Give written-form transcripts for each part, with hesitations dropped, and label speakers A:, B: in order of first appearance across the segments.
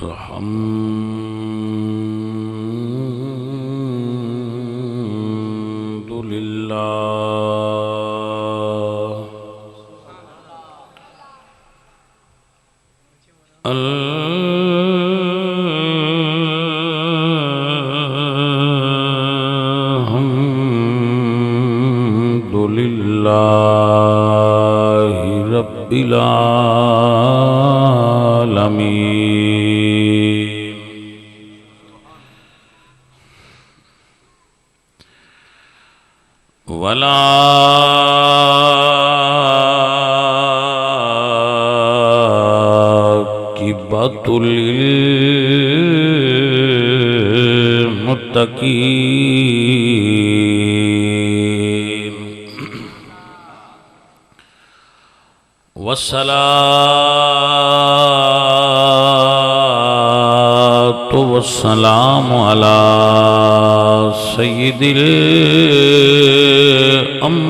A: الحمد لله الحمد لله رب العالمين والعاقبة للمتقين والصلاة والسلام على سيد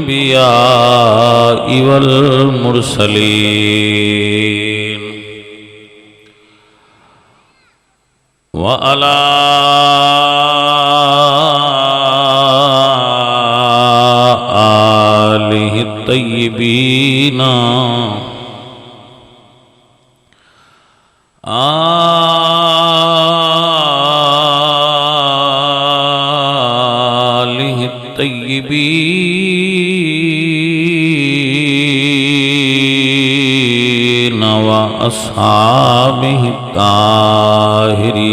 A: الأنبياء والمرسلين وعلى آله الطيبين الطيبين وأصحابه الطاهرين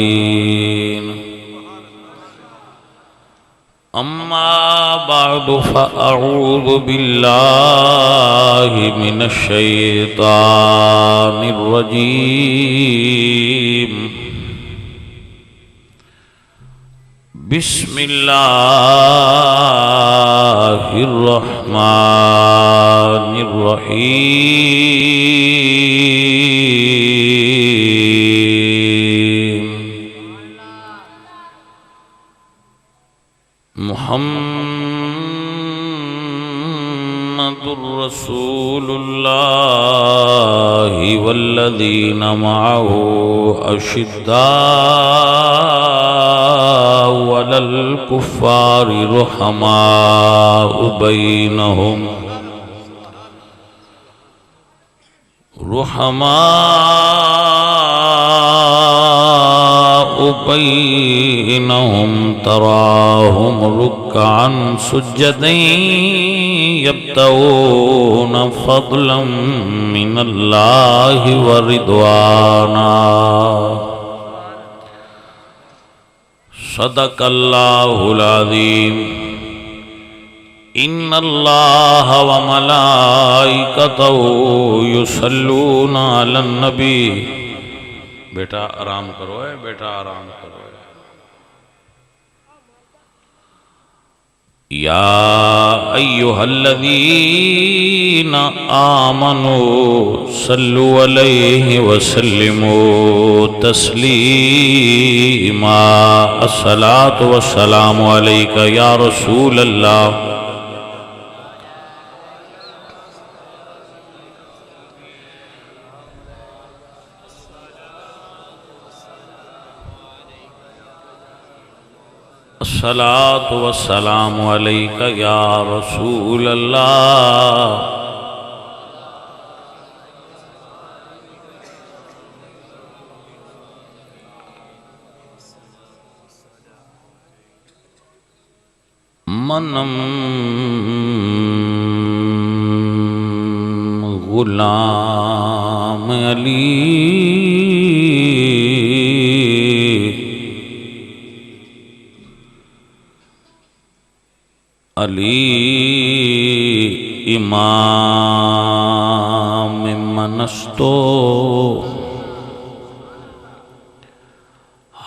A: أما بعد فأعوذ بالله من الشيطان الرجيم بسم الله الرحمن الرحيم محمد رسول الله والذين معه أشداء على الكفار رحماء بينهم تراهم ركعا سجدا يبتغون فضلا من الله ورضوانا صدق الله العظيم إن الله وملائكته يصلون على النبي بیٹا آرام کرو بیٹا آرام کرو یا ایھا الذین آمنوا صلوا علیہ وسلموا تسلیما الصلاۃ والسلام علیک یا رسول اللہ الصلاۃ والسلام علیک یا رسول اللہ منم غلام علی علی امام منستو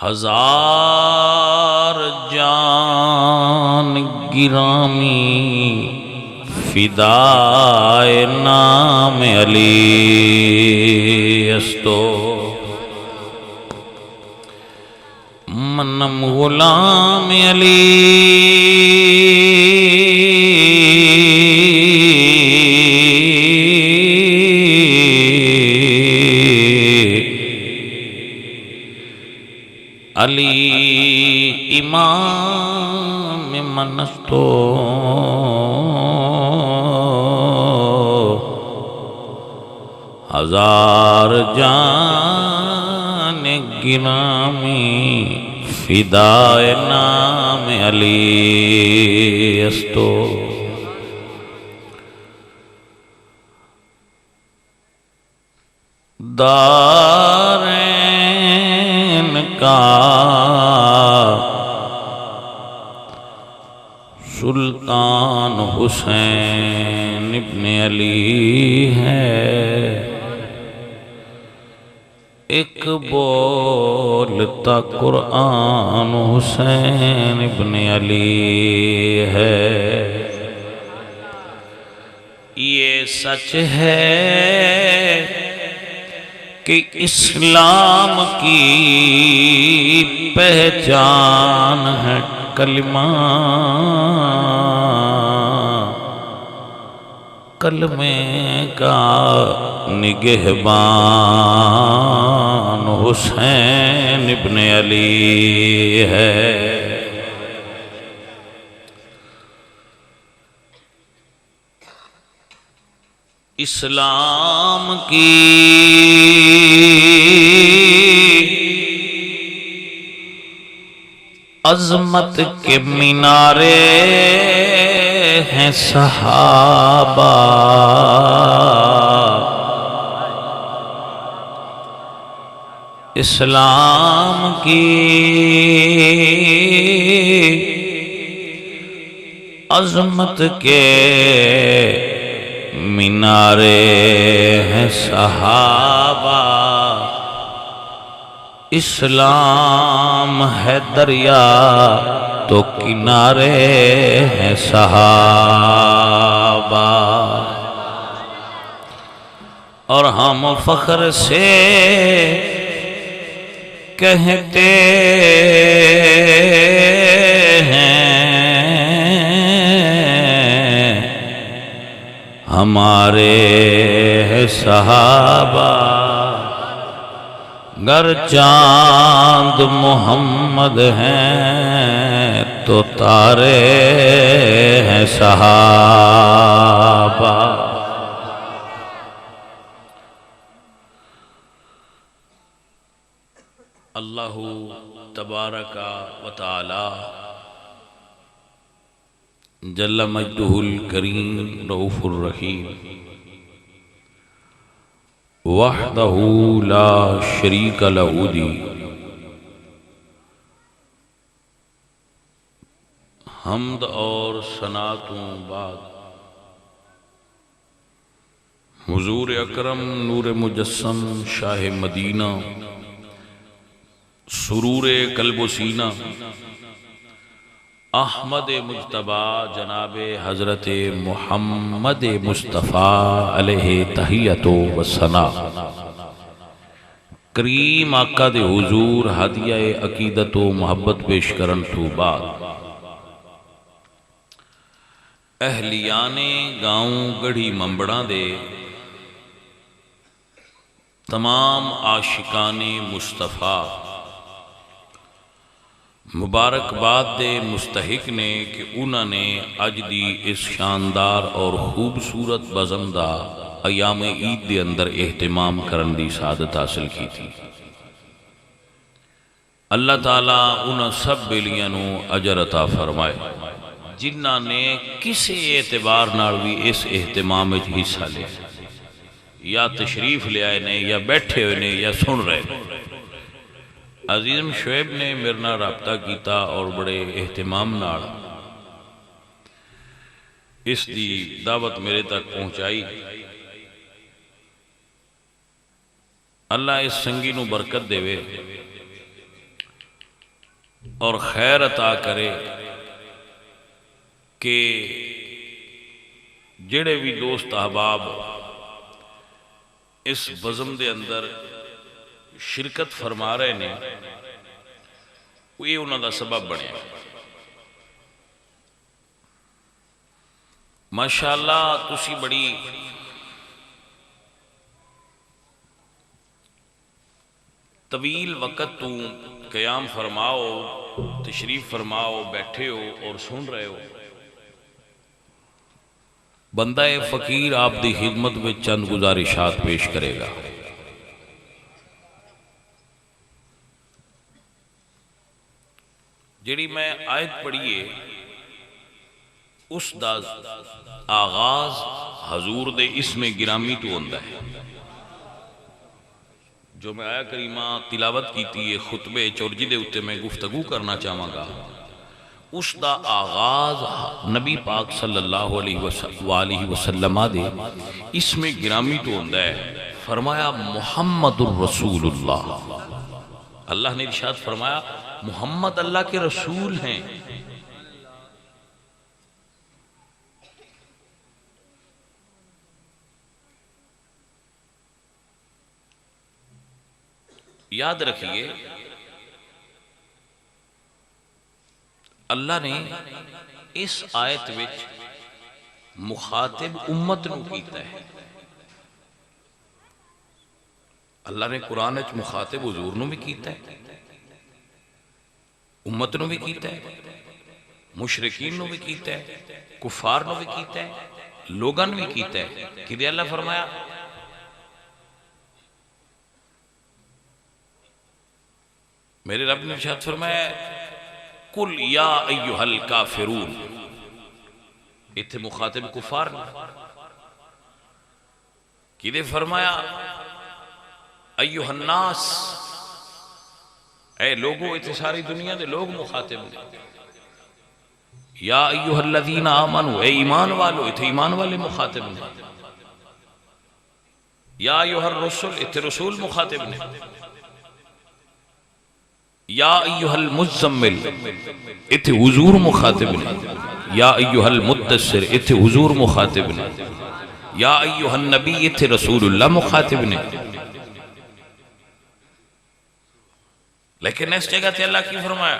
A: ہزار جان گرامی فدائے نام علی استو منم غلام علی علی امام منستو ہزار جان گرامی فدائے نام علی استو دارین کا سلطان حسین ابن علی ہے ایک بولتا قرآن حسین ابن علی ہے یہ سچ ہے کہ اسلام کی پہچان ہے کلمہ کلمے کا نگہبان حسین ابن علی ہے اسلام کی عظمت کے مینارے ہیں صحابہ اسلام کی عظمت کے مینارے ہیں صحابہ اسلام ہے دریا تو کنارے ہیں صحابہ اور ہم فخر سے کہتے ہمارے صحابہ گر چاند محمد ہیں تو تارے ہیں صحابہ اللہ تبارک و تعالی جل مجدہ الکریم رؤوف الرحیم وحدہ لا شریک لہ دی حمد اور ثناءوں بعد حضور اکرم نور مجسم شاہ مدینہ سرور قلب و سینہ احمد مجتبی جناب حضرت محمد مصطفیٰ علیہ تحیت و ثناء کریم آقا دے حضور ہدیہ عقیدت و محبت پیش کرن تو بعد اہلیانے گاؤں گڑھی ممبڑاں دے تمام عاشقان مصطفیٰ مبارک باد دے مستحق نے کہ انہوں نے اج دی اس شاندار اور خوبصورت بزم دا ایام عید دے اندر اہتمام کرن دی سعادت حاصل کی تھی اللہ تعالیٰ انہوں سب بیلیاں اجر عطا فرمائے جنہ نے کسی اعتبار نال بھی اس اہتمام وچ حصہ لے یا تشریف لے آئے نے یا بیٹھے ہوئے نے یا سن رہے نے عزیزم شعیب نے میرے نال رابطہ کیتا اور بڑے اہتمام نال اس دی دعوت میرے تک پہنچائی اللہ اس سنگی نو برکت دے وے اور خیر عطا کرے کہ جڑے بھی دوست احباب اس بزم دے اندر شرکت فرما رہے نے یہ انہوں دا سبب بنے ماشاءاللہ تسی بڑی طویل وقت تو قیام فرماؤ، تشریف فرماؤ، بیٹھے ہو اور سن رہے ہو، بندہ فقیر آپ دی خدمت میں چند گزارشات پیش کرے گا۔ جڑی میں آیت پڑھیے اس دا آغاز حضور دے اسم گرامی تو ہوندہ ہے۔ جو میں آیت کریمہ تلاوت کیتی ہے خطبے چورجی دے اتے میں گفتگو کرنا چاہوں گا، اس دا آغاز نبی پاک صلی اللہ علیہ وسلم دے اسم گرامی تو ہوندہ ہے۔ فرمایا محمد الرسول اللہ، اللہ نے ارشاد فرمایا محمد اللہ کے رسول ہیں۔ یاد رکھیے اللہ نے اس آیت وچ مخاطب امت نو کیتا ہے۔ اللہ نے قرآن وچ مخاطب حضور نو بھی کیتا ہے، امت نو بھی کیتا ہے، مشرکین نو بھی کیتا ہے، کفار نو بھی کیتا ہے، لوگاں نو بھی کیتا ہے۔ کہ دے اللہ فرمایا میرے رب نے ارشاد فرمایا قل یا ایہا الکافرون، اتھے مخاطب کفار نے۔ کہ دے فرمایا ایہا الناس، اے لوگو، اتھے ساری دنیا دے لوگ مخاطب نے۔ یا ایہا الذین آمنوا، اے ایمان والو، اتھے ایمان والے مخاطب نے۔ یا ایہا الرسل، اتھے رسول مخاطب نے۔ یا ایہا المزمل، اتھے حضور مخاطب نے۔ یا ایہا المدثر، اتھے حضور مخاطب نے۔ یا ایہا النبی، اتھے رسول اللہ مخاطب نے۔ لیکن اس جگہ تے اللہ کی فرمایا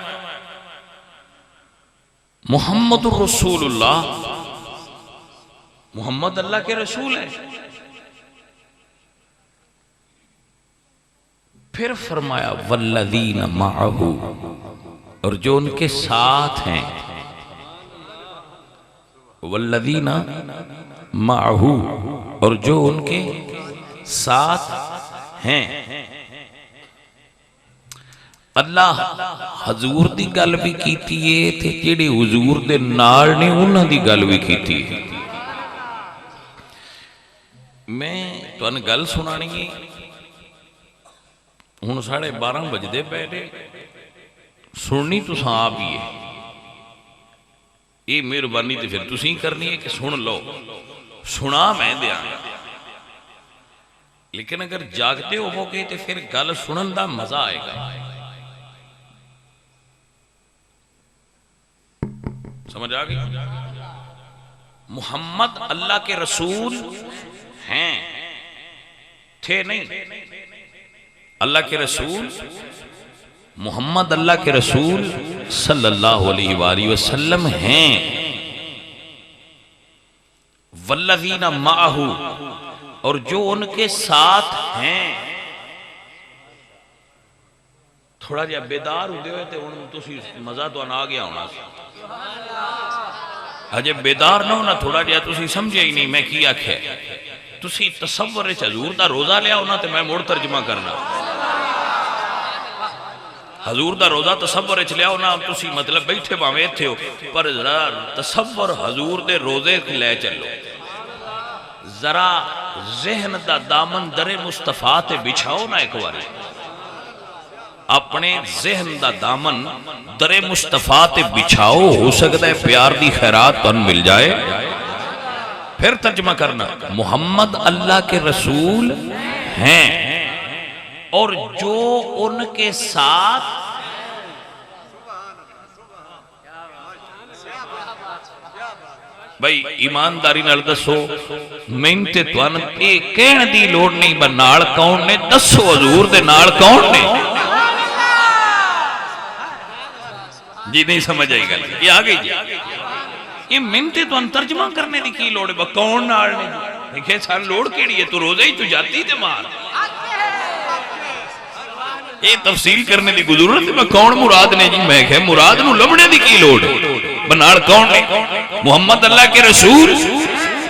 A: محمد الرسول اللہ، محمد اللہ کے رسول ہیں۔ پھر فرمایا والذین معہو، اور جو ان کے ساتھ ہیں، والذین معہو، اور جو ان کے ساتھ ہیں۔ اللہ حضور دی گل بھی کیتی ہے تے جڑے حضور دے نال نے انہاں دی گل بھی کیتی ہے۔ میں تو ان گل سنانی ہے، ہن 12:30 بجدے پہلے سننی تو آپ ہی ہے، یہ مہربانی تے پھر تسی کرنی ہے کہ سن لو، سنا میں دیا، لیکن اگر جاگتے ہو گے تو پھر گل سنن دا مزہ آئے گا۔ سمجھ آگئی؟ محمد اللہ کے رسول ہیں، تھے نہیں، اللہ کے رسول محمد اللہ کے رسول صلی اللہ علیہ وآلہ وسلم ہیں۔ والذین معہو، اور جو ان کے ساتھ ہیں۔ تھوڑا جا بیدار ہوتے ہوئے تھے، تسی مزہ تو آ گیا ہونا سی، اجے بیدار نہ ہونا، تھوڑا جا تسی سمجھے ہی نہیں میں کیا کھے، تسی تصور حضور دا روزہ لیا ہونا تے میں موڑ ترجمہ کرنا، حضور دا روزہ تصور لیا ہونا، تسی مطلب بیٹھے باویں تھے ہو، پر ذرا تصور حضور دے روزے لے چلو، ذرا ذہن دا دامن در مصطفیٰ تے بچھاؤ نا ایک باری، اپنے ذہن دا دامن در مصطفیٰ تے بچھاؤ، ہو سکتا ہے پیار دی خیرات تن مل جائے۔ پھر ترجمہ کرنا محمد اللہ کے رسول ہیں اور جو ان کے ساتھ بھئی ایمانداری نال دسو، مینتے تو ان کہن دی لوڑ نہیں بنال کون نے، دسو حضور دے نال کون نے؟ جی نہیں سمجھ آئی گا، یہ آگئی جی، یہ منتے تو ان ترجمہ کرنے دی کی لوڑے با کون نارنے دی، دیکھیں سان لوڑ کیڑی ہے، تو روزے ہی تو جاتی تے مار، یہ تفصیل کرنے دی ضرورت میں کون مراد نے جی میں کہ مراد نو لبنے دی کی لوڑ بنال کون نے محمد اللہ کے رسول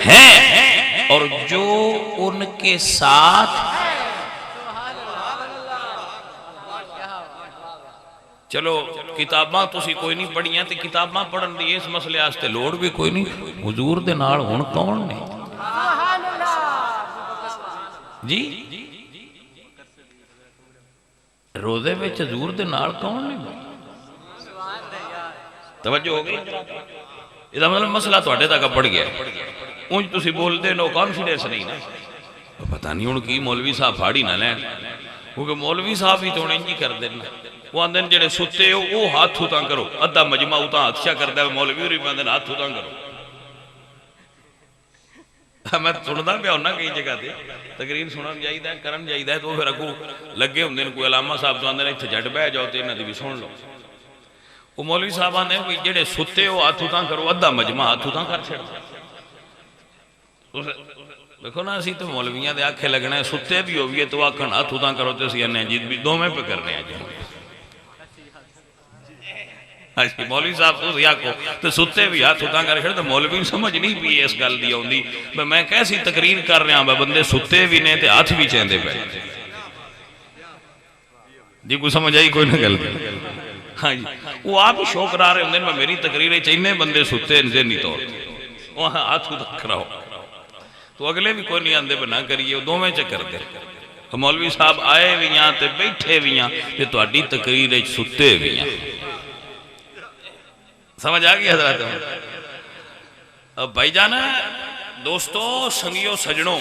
A: ہیں اور جو ان کے ساتھ چلو کتاباں تسی کوئی نہیں پڑھیاں تے کتاباں پڑھن دی اس مسئلے آستے لوڑ بھی کوئی نہیں حضور دے نال ہون کون نے جی روزے وچ حضور دے نال کون نے توجہ ہو گئی یہ مطلب مسئلہ تواڈے تک پڑ گیا اونج تسی بول دے نو کانفیڈنس نہیں نا پتہ نہیں ہن کی مولوی صاحب پھاڑی نہ لین کیونکہ مولوی صاحب ہی تو انج ہی کر دین وہ آندے جڑے ستے ہو وہ ہاتھ اتاں کرو ادھا مجمع اتاں ہاتھ چا کردا ہے مولوی ہوری آندے ہاتھ اتاں کرو میں سندا پیا ہونا کئی جگہ تے تقریر سنن جائیدا ہے کرن جائیدا ہے تو پھر اگوں لگے ہوندے نے کوئی علامہ صاحب تو آندے نے ایتھے جھٹ بیٹھ جاؤ تے انہاں دی بھی سن لو وہ مولوی صاحب آندے نے جڑے ستے ہو ہاتھ اتاں کرو ادھا مجمع ہاتھ اتاں کر چھڑ دیکھو نا اسی تو مولویاں دے آنکھیں لگنا ہے ستے بھی ہوئیے تو آکھن ہاتھ اتاں کرو تے اسی انہیں جیت بھی دو میں پہ کرنے ہیں جی مولوی صاحب تو یا کو تو ستے بھی ہاتھ اتاں کر چھڑ تو مولوی سمجھ نہیں بھی اس گل دی ہوندی میں کیسی تقریر کر رہا ہوں بندے ستے بھی نے تے ہاتھ بھی چیندے پے جی کوئی سمجھ آئی کوئی نہ گل ہاں جی وہ آپ شوق را رہے ہوندے میں میری تقریر چینے بندے ستے ذہنی طور وہاں ہاتھ اتاں کراؤ تو اگلے بھی کوئی نہیں آندے بنا کریے دو میں چکر دے مولوی صاحب آئے بھی یہاں تے بیٹھے بھی یہاں تے تو اڈی تقریر ستے بھی یہاں سمجھ آگئی حضرات اب بھائی جانا دوستو سنگیو سجنوں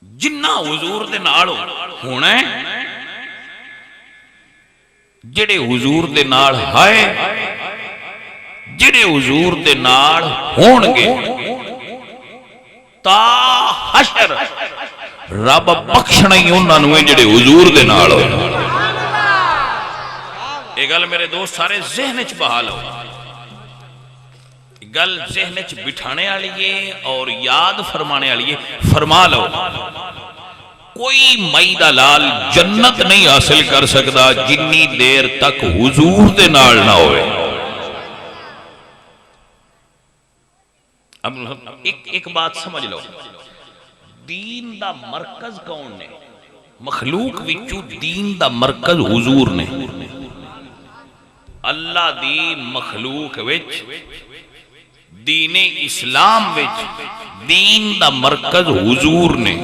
A: جنہ حضور دے نال ہونا ہے جڑے حضور دے نال ہائے جڑے حضور دے نال ہونگے تا حشر رب بخشنا ہی انہاں نویں جڑے حضور دے نال ہوئے یہ گل میرے دوست سارے ذہن چ بحال ہو گل ذہن چ بٹھانے والی ہے اور یاد فرمانے والی ہے فرما لو کوئی مئی دا لال جنت نہیں حاصل کر سکتا جنی دیر تک حضور دے نال نہ ہوئے اب ایک بات سمجھ لو دین دا مرکز کون نے مخلوق وچوں دین دا مرکز حضور نے اللہ دی مخلوق وچ دین اسلام وچ دین دا مرکز حضور نے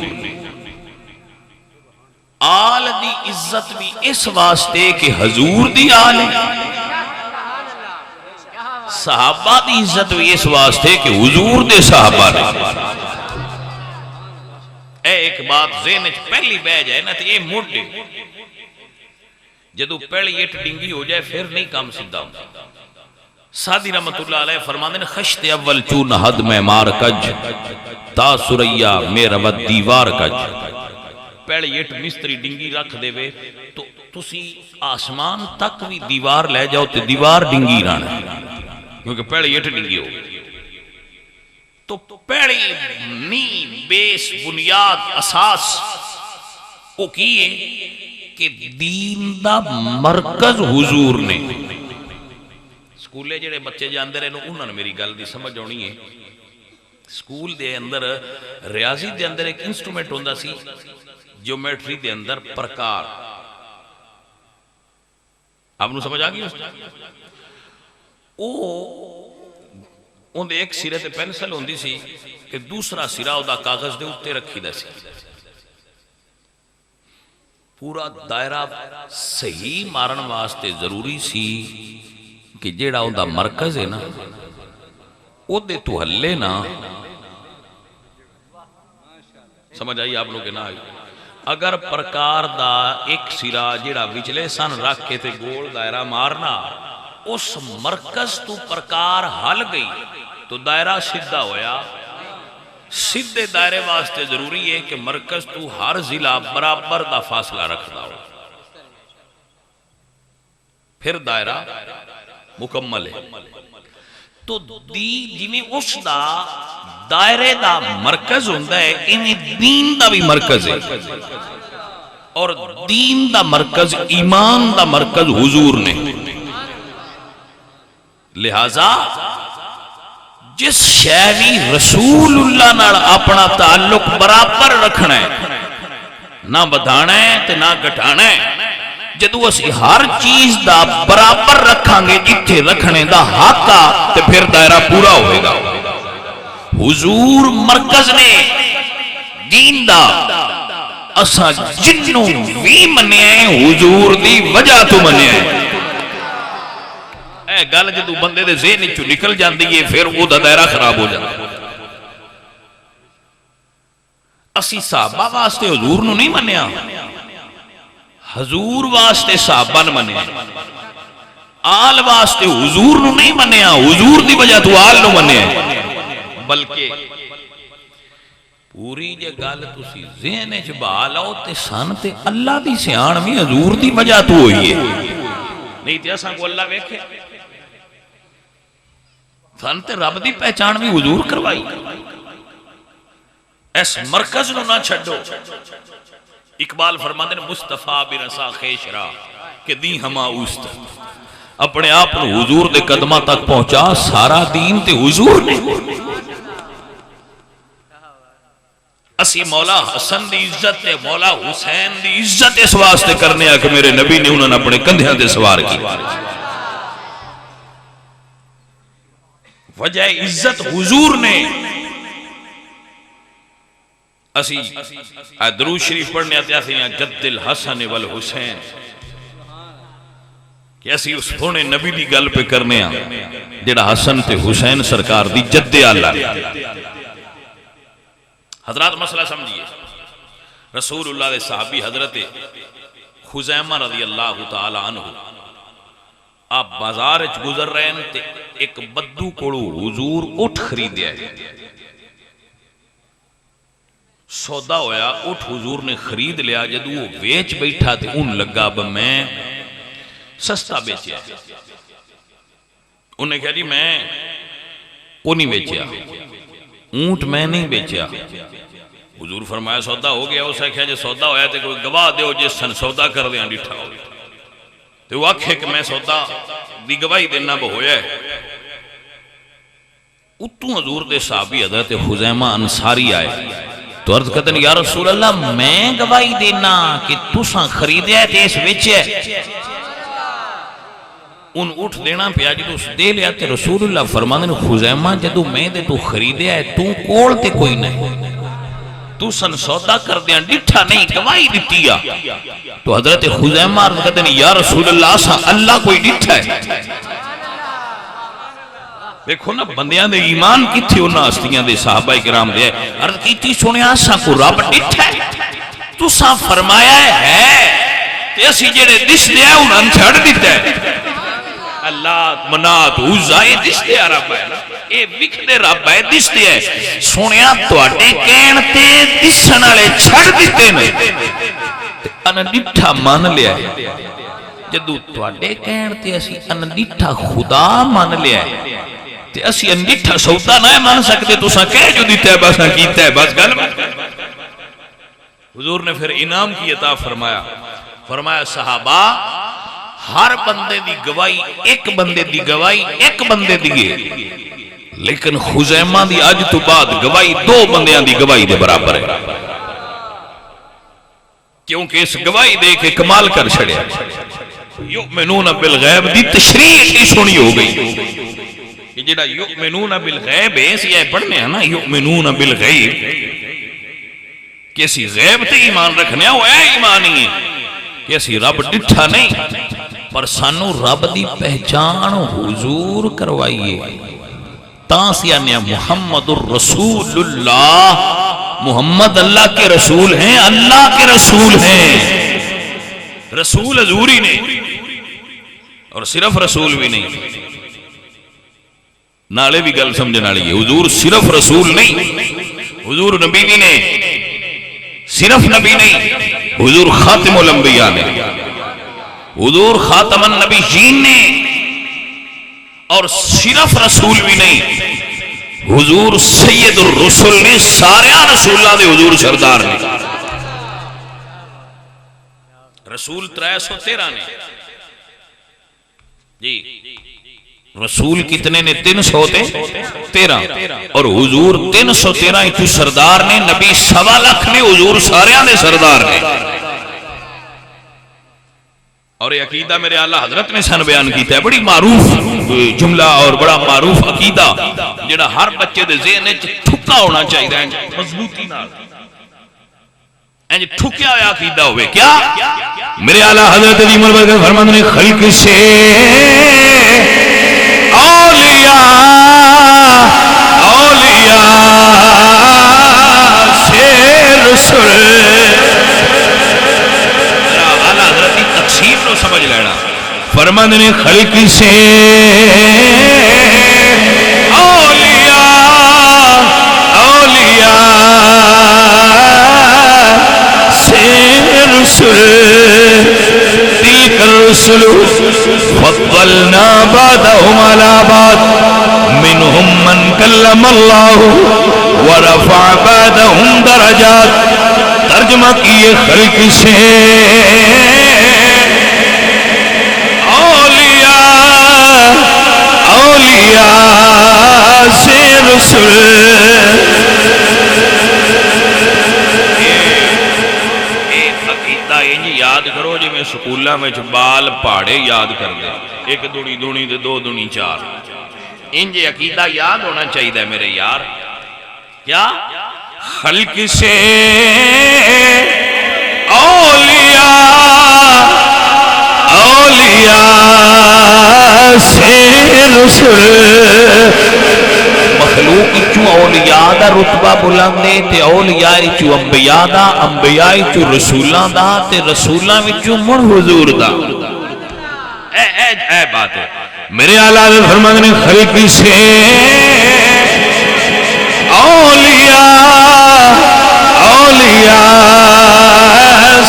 A: آل دی عزت بھی اس واسطے کہ حضور دی آل ہے صحابہ دی عزت بھی اس واسطے کہ حضور دے صحابہ نے اے ایک بات ذہن وچ پہلی بہ جائے نا تے یہ موٹے جدو پہلی اٹ ڈنگی ہو جائے پھر نہیں کام سیدھا ہوتا سادی رحمت اللہ علیہ فرماندے نے خشت اول چون حد میں مار کج تا سریا میرا ود دیوار کج پہلی اٹ مستری ڈنگی رکھ دے وے تو تسی آسمان تک بھی دیوار لے جاؤ تے دیوار ڈنگی رانا کیونکہ پہلی اٹ ڈنگی ہو تو پہلی نی بیس بنیاد اساس وہ کیے کہ دین دا مرکز حضور نے سکولے جڑے بچے جاندے رہے انہوں نے میری گل دی سمجھ ہونی ہے سکول دے اندر ریاضی دے اندر ایک انسٹرومنٹ ہوندا سی جیومیٹری دے اندر پرکار آپ نو سمجھ آگئی اندر ایک سرے تے پینسل ہوندی سی کہ دوسرا سرا دا کاغذ دے اتے رکھی دا سی پورا دائرہ صحیح مارن واسطے ضروری سی کہ جیڑا اندر مرکز ہے نا او دے تو حلے نا سمجھ آئی آپ لوگ نہ آئی اگر پرکار دا ایک سرا جیڑا وچلے سن رکھ کے تے گول دائرہ مارنا اس مرکز تو پرکار حل گئی تو دائرہ سدھا ہویا سدھے دائرے واسطے ضروری ہے کہ مرکز تو ہر ضلع برابر دا فاصلہ رکھتا ہو پھر دائرہ مکمل ہے تو جنہیں اس دا دائرے دا مرکز ہوندہ ہے انہیں دین دا بھی مرکز ہے، اور دین دا مرکز ایمان دا مرکز حضور نے. لہذا جس شیوی رسول اللہ نال اپنا تعلق برابر رکھنا ہے، نہ بدھانا ہے تے نہ گھٹانا ہے. جدو اسی ہر چیز دا برابر رکھاں گے جتھے رکھنے دا حق آ تے پھر دائرہ پورا ہوئے گا. حضور مرکز نے دین دا، اساں جنوں بھی منیا ہے حضور دی وجہ تو منیا ہے. اے گل جدو بندے دے ذہن چوں نکل جاندی ہے پھر وہ دائرہ خراب ہو جاتا. اسی صحابہ واسطے حضور نو نہیں منیا، حضور واسطے صحابہ نو منیا. آل واسطے حضور نو نہیں منیا، حضور دی وجہ تو آل نو منیا. بلکہ پوری جے گل تسی ذہن وچ بہا لو تے سن تے اللہ دی سیان بھی حضور دی وجہ تو ہوئی ہے. نہیں تے اساں کو اللہ ویکھے، سن تے رب دی پہچان بھی حضور کروائی. اس مرکز نو نہ چھڈو. اقبال فرماندے نے مصطفیٰ برسا خیشرا کہ دی ہما اوست، اپنے آپ نو حضور دے قدمہ تک پہنچا. سارا دین تے حضور نے. اسی مولا حسن دی عزت تے مولا حسین دی عزت اس واسطے کرنے آ کہ میرے نبی نے انہوں نے اپنے کندھیاں دے سوار کی. وجہ عزت حضور نے. اسی درود شریف پڑھنے آتے ہیں جد الحسن والحسین، کہ اسی اس پونے نبی دی گل پہ کرنے آ جڑا حسن تے حسین سرکار دی جد آلہ. حضرات مسئلہ سمجھئے. رسول اللہ دے صحابی حضرت خزیمہ رضی اللہ تعالی عنہ آپ بازار اچ گزر رہے ہیں تے ایک بدو کوڑو حضور اٹھ خریدیا ہے. سودا ہویا اٹھ حضور نے خرید لیا. جدو وہ ویچ بیٹھا تے ان لگا اب میں سستا بیچیا. انہیں کہا جی میں کو نہیں بیچیا، اونٹ میں نہیں بیچیا. حضور فرمایا سودا ہو گیا. اسے کہا جی سودا ہویا تے کوئی گواہ دیو جس سن سودا کر دیا ڈٹھا ہو. تو وہ آکھے کہ میں سودا دی گواہی دینا بہ ہویا ہے. اتو حضور دے صحابی حضرت خزیمہ انصاری آئے تو عرض کرتے ہیں یا رسول اللہ میں گواہی دینا کہ تساں خریدیا ہے تے اس وچ ہے. ان اٹھ دینا پیا جدو دے لیا تے رسول اللہ فرماندے نے خزیمہ جدو میں دے تو خریدیا ہے تو کول تے کوئی نہیں، تو سن سودا کر دیا ڈٹھا نہیں گواہی دیتیا. تو حضرت خزیمہ عرض کرتے ہیں یا رسول اللہ اسا اللہ کوئی ڈٹھا ہے. دیکھو نا بندیاں دے ایمان کی تھی انہاں ہستیاں دے صحابہ کرام دے. عرض کی تھی سنیا اسا کو رب ڈٹھا ہے. تو سا فرمایا ہے تے اسی جڑے دس دے انہاں چھڑ دیتا ہے. اللہ منات عزائی دس دے رب ہے، اے وکھ دے رب ہے دس دے ہے. سنیا تواڈے کہن تے دسن والے چھڑ دیتے نے ان ڈٹھا مان لیا ہے. جدو تواڈے کہن تے اسی ان ڈٹھا خدا مان لیا ہے تے اسی ان ڈٹھا سودا نہ مان سکتے. تو سا کہہ جو دیتا ہے بس کیتا ہے بس گل. حضور نے پھر انعام کی عطا فرمایا. فرمایا صحابہ ہر بندے دی گواہی ایک بندے دی گواہی ایک بندے دیئے، لیکن خزیمہ دی آج تو بعد گواہی دو بندیاں دی گواہی دے برابر ہے. کیونکہ اس گواہی دے کے کمال کر چھڑے. یؤمنون بالغیب دی تشریح کی سنی ہو گئی کہ جڑا یؤمنون بالغیب ہے اسی آئے پڑھنے ہیں نا یؤمنون بالغیب کہ اسی غیب تے ایمان رکھنے ہو اے ایمانی ہے کہ اسی رب ڈٹھا نہیں پر سانو رب دی پہچان حضور کروائیے. تانسیانیہ محمد الرسول اللہ، محمد اللہ کے رسول ہیں، اللہ کے رسول ہیں. رسول حضور ہی نہیں اور صرف رسول بھی نہیں. نالے بھی گل سمجھنا لیے حضور صرف رسول نہیں، حضور نبی بھی نہیں، صرف نبی نہیں، حضور خاتم الانبیاء نے، حضور خاتم النبیین نے، اور صرف رسول بھی نہیں، حضور سید الرسل نے، سارے رسولہ دے حضور سردار نے. رسول 313 نے جی، رسول کتنے نے؟ 313. اور حضور 313 تو سردار نے. نبی 1.25 لاکھ نے، حضور سارے نے سردار نے. اور یہ عقیدہ میرے اعلیٰ حضرت نے سن بیان کیتا ہے، بڑی معروف جملہ اور بڑا معروف عقیدہ جڑا ہر بچے دے ذہن وچ ٹھکا ہونا چاہیے، مضبوطی نال انج ٹھکیا ہوا عقیدہ ہوئے. کیا میرے اعلیٰ حضرت علی مربع فرماتے ہیں خلق سے اولیاء، اولیاء سے رسول. اعلیٰ حضرت کی تقسیم نو سمجھ لینا. فرماتے ہیں خلق سے اولیاء، اولیاء سے رسول. تلک الرسل فضلنا بعضهم على بعض منهم من کلم اللہ ورفع بعضهم درجات. ترجمہ کیے خلق سے اولیاء، اولیاء سے رسول. یاد کرو جی میں سکولہ میں بال پاڑے یاد کر دے، 1 دونی دونی دے 2 دونی 4. انج عقیدہ یاد ہونا چاہیے میرے یار. کیا خلق سے اولیاء، اولیاء سے رسول. مخلوق چو اولیاء دا رتبہ بلندے تے اولیاء چو انبیاء دا، انبیاء چو رسولاں دا تے رسولاں وچوں مڑ حضور دا. اے بات ہے. میرے اعلیٰ فرماتے ہیں خلق سے اولیاء، اولیاء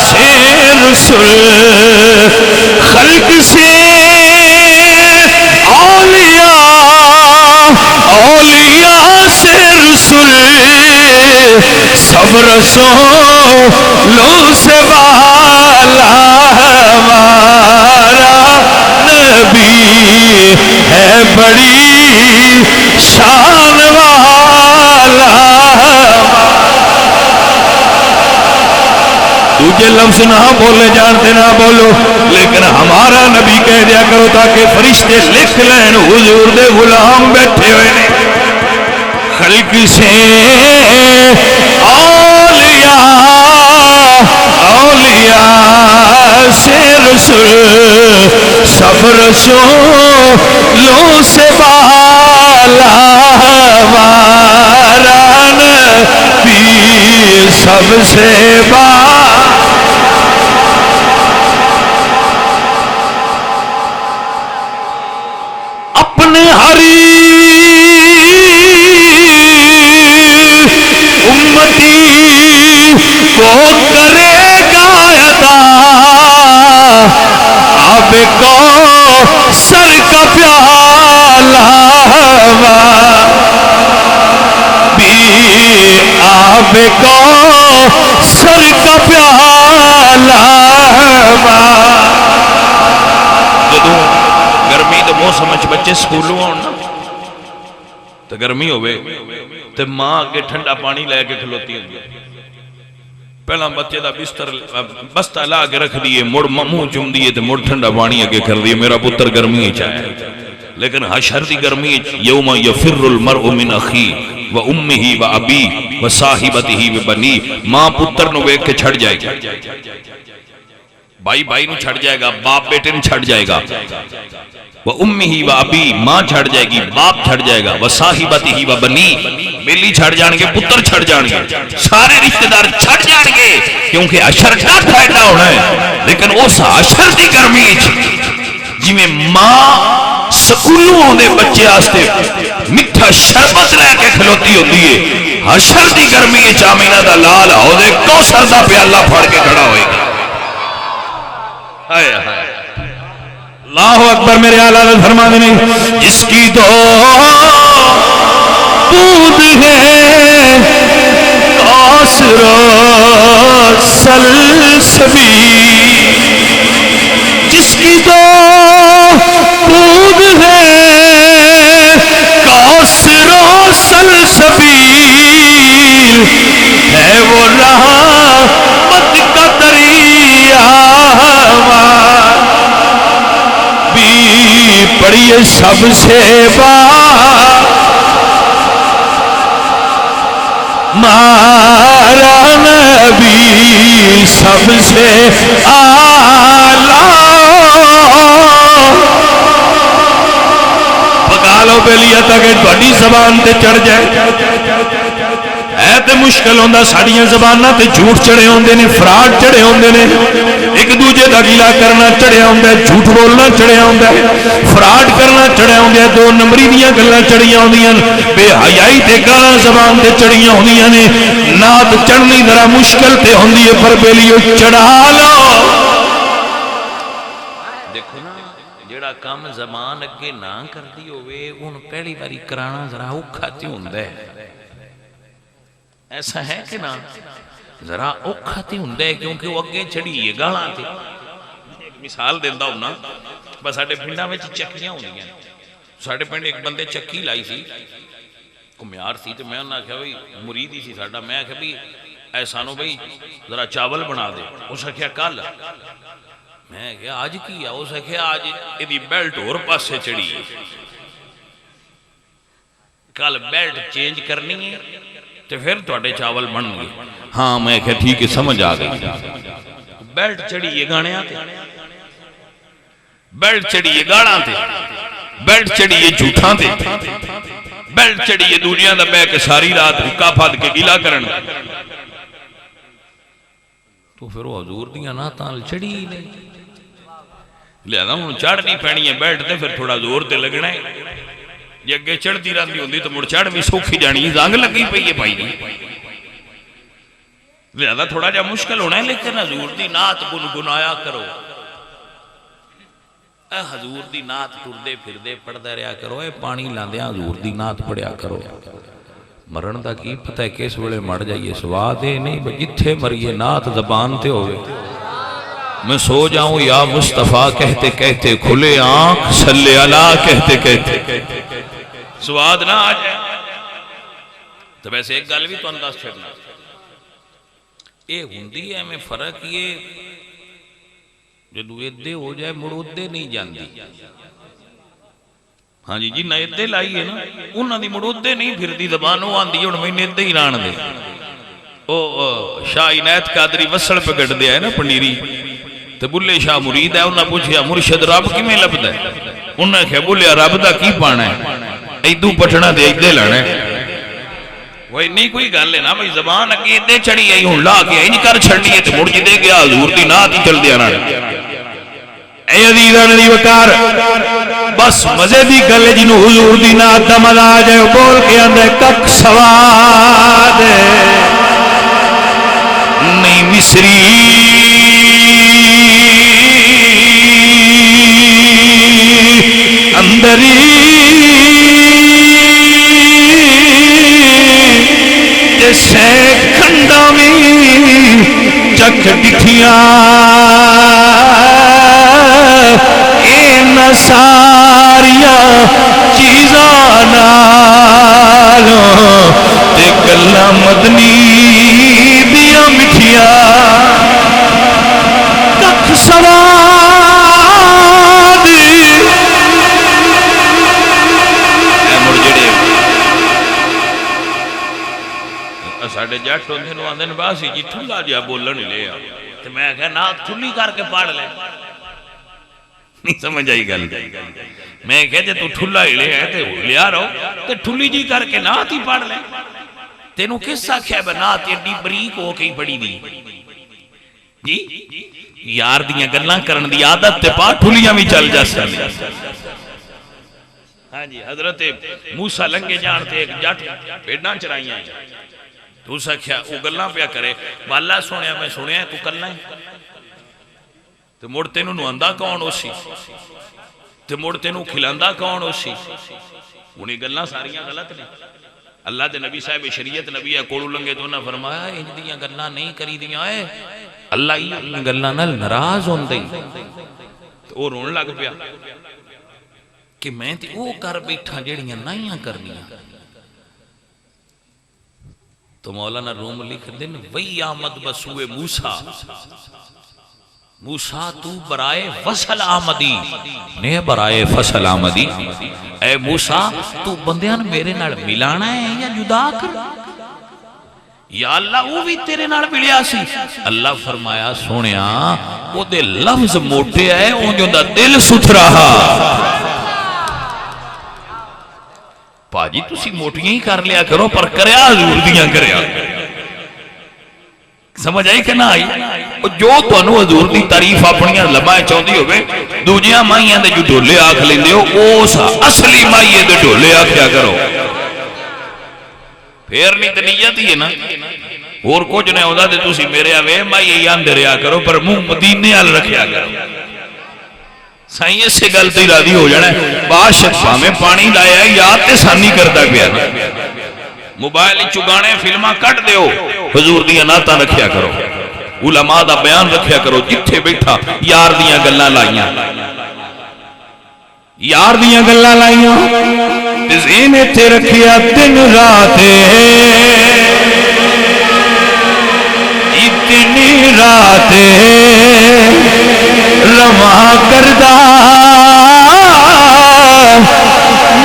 A: سے رسول. خلق سے اولیاء، اولیاء سے رسول. سب رسولوں سے والا ہمارا نبی ہے، بڑی شان والا. تجھے لفظ نہ بولے جانتے نہ بولو، لیکن ہمارا نبی کہہ دیا کرو تاکہ فرشتے لکھ لین حضور دے غلام بیٹھے ہوئے نے. خلق سے اولیاء، اولیاء سے رسول. سب رسولوں سے والا ہمارا نبی سب سے اپنے ہری امتی کو کرے گا عطا. آب کو سر کا پیالہ بھی، آب کو سر کا پیالہ. جدوں گرمی دے موسم وچ بچے سکولوں آن تے گرمی ہوئے تے ماں اگے ٹھنڈا پانی لے کے کھلوتی ہوندی. پہلا بچے دا بستہ لا کے رکھ دیے، مڑ منہ چوم دیے تے مڑ ٹھنڈا پانی اگے کر دیے. میرا پتر گرمی وچ آیا، لیکن حشر دی گرمی وچ یوم یفر المرء من اخی و امہ و ابی و صاحبتہ و بنی. ماں پتر نو ویکھ کے چھڑ جائے گی، بھائی بھائی نو چھڑ جائے گا، باپ بیٹے نو چھڑ جائے گا. و امہ و ابی، ماں چھڑ جائے گی، باپ چھڑ جائے گا. و صاحبتہ و بنی، بیلی چھڑ جان گے، پتر چھڑ جان گے، سارے رشتہ دار چھڑ جان گے، کیونکہ حشر کا فائدہ ہونا ہے. لیکن اس حشر دی گرمی جی میں ماں سکولوں ہوندے بچے آستے میٹھا شربت لے کے کھلوتی ہوتی ہے، حشر دی گرمی چامینہ دا لال حوضے کوثر دا پیالہ پھڑ کے کھڑا ہوئے گا. اللہ اکبر. میرے اعلیٰ فرماتے ہیں جس کی دو بود ہے کوثر و سلسبیل، جس کی دو بود ہے کوثر و سلسبیل، ہے وہ رحمت کا دریا بھی پڑھیے سب سے مارا نبی سب سے اعلیٰ، پکا لو پہلی تک تھوڑی زبان تے چڑھ جائے، ہے تے مشکل ہوندہ ساڑیاں زبانہ تے جھوٹ چڑھے ہوندے نے، فراڈ چڑھے ہوندے نے، ایک دوجے دا گلا کرنا چڑھیا ہوندہ ہے، جھوٹ بولنا چڑھیا ہوندہ ہے، فراڈ کرنا چڑھیا ہوندہ ہے، دو نمبری دیاں گلاں چڑھیا ہوندیاں، بے حیائی تے گالاں زبان تے چڑھیا ہوندیاں نے، نات چڑھنی ذرا مشکل تے ہوندی ہے، پر بیلیو چڑھا لو۔ دیکھو نا جیڑا کام زبان اگے نہ کر دی ہوئے ان پہلی باری کرانا ذرا اوکھا تے ہوندہ ہے، ایسا ہے کہ نا ذرا اوکھا تے ہوندہ ہے، کیونکہ وہ اگے چڑھی ہے گالاں تے۔ مثال دیندہ ہوں نا، بس ساڑھے پنڈا میں چکیاں ہوں گیا، ساڑھے پنڈ ایک بندے چکی لائی سی کمیار سی، تو میں انہاں کہا بھئی مریدی سی ساڑھا، میں کہا بھئی ایسانو بھئی ذرا چاول بنا دے، اسا کہا کل، میں کہا آج کیا، اسا کہا آج ادھی بیلٹ اور پاس سے چڑھی ہے، کل بیلٹ چینج کرنی ہے تو پھر توڑے چاول بن گئے۔ ہاں میں کہا ٹھیک ہے سمجھ آگئی، بیلٹ چڑھی یہ گانے آتے، بیلٹ چڑھی یہ گاڑاں تے، بیلٹ چڑھی یہ جھوٹاں تے، بیلٹ چڑھی یہ دنیا دا بے کے ساری رات حکا پھاد کے گلا کرن، تو پھر وہ حضور دیاں نا تال چڑھی ہی لے، لہذا انہوں چڑھ نہیں پہنی ہے بیلٹ تے، پھر تھوڑا زور تے لگنا ہے، یہ اگے چڑھتی رہتی ہوندی تو مڑ چڑھ بھی سوکھی جانی، زنگ لگی پئی ہے بھائی، لہذا تھوڑا جا مشکل ہونا ہے، لیکن حضور دی نات گنگنایا کرو، اے حضور دی نات ٹردے پھردے پڑھدا رہیا کرو، اے پانی لاندے حضور دی نات پڑھیا کرو، مرن دا کی پتہ ہے کس ویلے مر جائیے سواد ہے نہیں، جتھے مریے نات زبان تے ہوئے، میں سو جاؤں یا مصطفیٰ کہتے کہتے، کھلے آنکھ صلی اللہ کہتے کہتے، سواد نہ آ جائے۔ تو ویسے ایک گل بھی تو انداز چھڑنا، اے ہندی ہے میں فرق یہ جدو ادھے ہو جائے مڑ ادھے نہیں جاندی، ہاں جی جی نہ ادھے لائی ہے نا انہاں دی مڑ ادھے نہیں پھر دی زبانوں آن دی اور میں نے ادھے ہی ران دے، شاہ عنایت قادری وسڑ پہ گٹ دیا ہے نا پنڈیری، تو بلے شاہ مرید ہے، انہاں پوچھیا مرشد رب کی میں لبدا ہے، انہاں کہا بلے رب دا کی پانا ہے، ایدو پٹھنا دے ایدے لانا ہے، وہ نہیں کوئی گل ہے نا بھئی زبان اگے ادھے چڑھی آئی ہوں لا کے انج کر چھڑنی ہے تو مڑ جی دے گیا حضور دی نات ہی چل دیا نا، اے عزیزان دی وقار بس مزے دی گل جنہوں حضور دی نات دا مزہ آ جائے بول کے اندھے کک سواد نہیں مصری اندری جیسے کھنڈا میں چک ڈٹھیاں اے نساریاں چیزاں نالوں تے گلہ مدنی دیاں مٹھیاں کک سواد ساڑھے جٹ ہوندے نو آندھن باسی جی ٹھلا جا بولن لے آ تو میں کہا نات ٹھلی کر کے پاڑ لے، نہیں سمجھ آئی گل، میں کہا جے تو ٹھلا ہی لے آئے تے لیا رہو تے ٹھلی جی کر کے نات ہی پاڑ لے، تینوں کس سا کھے با نات ایڈی بریک ہو کے پڑی دی جی یار دیاں گلاں کرن دی عادت تے پا ٹھلیاں بھی چل جا سکتے۔ ہاں جی حضرت موسیٰ لنگے جانتے ایک جٹ پیڑاں چرائیاں تو اسا کیا وہ گلاں پیا کرے بالا سنیا میں سنیا تو کرنا ہے تو مڑتے نو اندہ کون ہو سی تو مڑتے نو کھلاندہ کون ہو سی انہیں گلاں ساریاں غلط نہیں اللہ دے نبی صاحب شریعت نبی ہے کوڑو لنگے تو نہ فرمایا انج دیاں گلاں نہیں کری دیاں اے اللہ ہی گلاں نال ناراض ہوندے تو وہ رون لگ پیا کہ میں تے او کر بیٹھا جڑیاں نہیں کرنیاں. تو مولانا روم لکھ دن وہی آمد بسوئے موسیٰ موسیٰ تو برائے فصل آمدی نے برائے فصل آمدی. اے موسیٰ تو بندیان میرے نال ملانا ہے یا جدا کر یا اللہ وہ بھی تیرے نال ملیا سی. اللہ فرمایا سونیا وہ دے لفظ موٹے آئے ان جو دا دل ستھرا. پاجی تسی موٹیاں ہی کر لیا کرو پر کریا حضور دیاں کریا. سمجھ آئی کہ نہ آئی؟ جو تو انو حضور دی تعریف اپنیاں لمائے چاہتی ہوئے دوجیاں مائیاں دے جو ڈھولے آکھ لیندے ہو اوسا اصلی مائیے دے ڈھولے آکھیا کرو. پھر نہیں تنیت ہی ہے نا اور کچھ نہیں ہوتا دے تسی میرے آوے مائیے یان دے ریا کرو پر منہ مدینے آل رکھیا کرو. سائیں سے گلتی راضی ہو جانا ہے بادشاہ میں پانی لایا ہے یاد تے سانی کرتا گیا نا موبائل چگانے فلماں کٹ دیو حضور دیاں نعتاں رکھیا کرو علماء دا بیان رکھیا کرو جتھے بیٹھا یار دیاں گلاں لائیاں یار دیاں گلاں لائیاں تے ذہن تے رکھیا دن رات اتنی رات رواں کردہ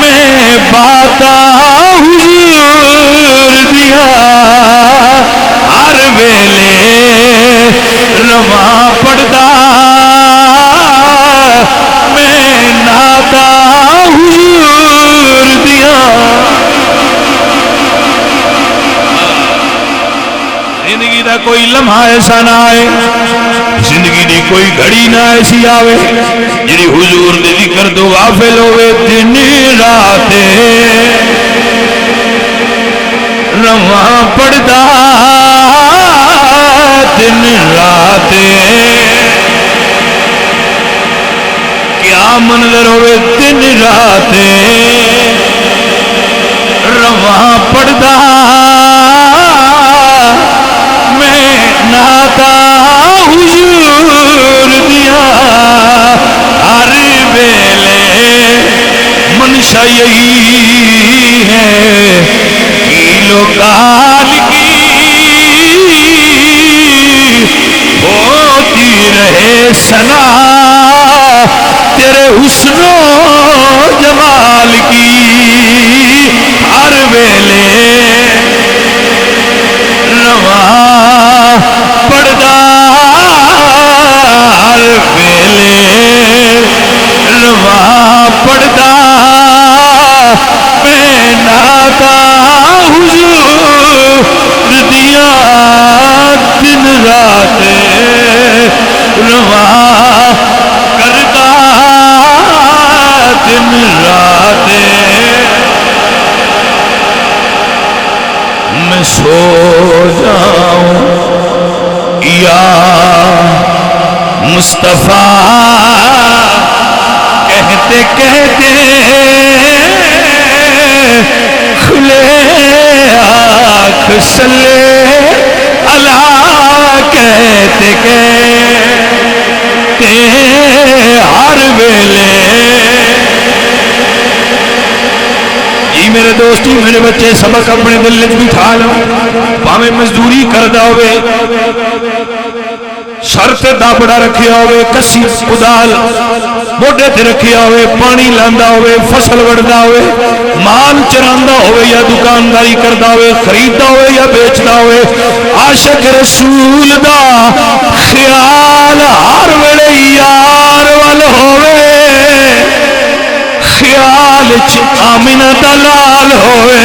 A: میں باتا حضور دیا ہر ویلے رواں پڑھدا میں ناتا حضور دیا. زندگی دا کوئی لمحہ ایسا نہ آئے زندگی دی کوئی گھڑی نہ ایسی آوے جڑی حضور دے ذکر تو غافل ہوئے. دن رات رواں پڑھدا دن رات کیا منظر ہوئے دن رات رواں پڑھدا میں ناتا حضور دیا ہر ویلے منشا یہی ہے کیلو کال کی ہوتی رہے سنا تیرے حسن و جمال کی ہر ویلے رواں پڑھدا ہر ویلے رواں پڑھدا میں ناتا حضور دیا دن رات رواں کردا دن رات میں سو جاؤں یا مصطفیٰ کہتے کہتے کھلے آنکھ صلی اللہ کہتے کہتے ہر ویلے. جی میرے دوستی میرے بچے سبق اپنے دل وچ بٹھا لو پاویں مزدوری کردا ہوئے سر تے دابڑا رکھیا ہوئے کسی کدال موڈے تے رکھیا ہوئے پانی لاندا ہوئے فصل وڑدا ہوئے مال چراندا ہوئے یا دکانداری کردا ہوئے خریددا ہوئے یا بیچدا ہوئے عاشق رسول دا خیال ہر ویلے یار وال ہوئے خیال آمنہ دا لال ہوئے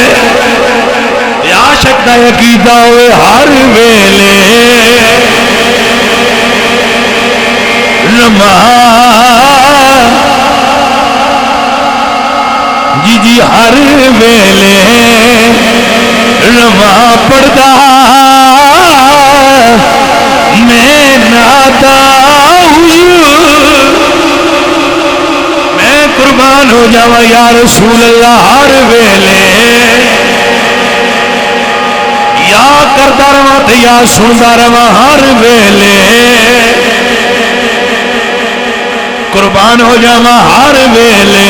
A: عاشق دا عقیدہ ہوئے ہر ویلے جی جی ہر ویلے رواں پڑھدا میں ناتا حضور میں قربان ہو جاواں یا رسول اللہ ہر ویلے
B: یا کردا رواں تے یا سندا رواں ہر ویلے قربان ہو جاواں ہر ویلے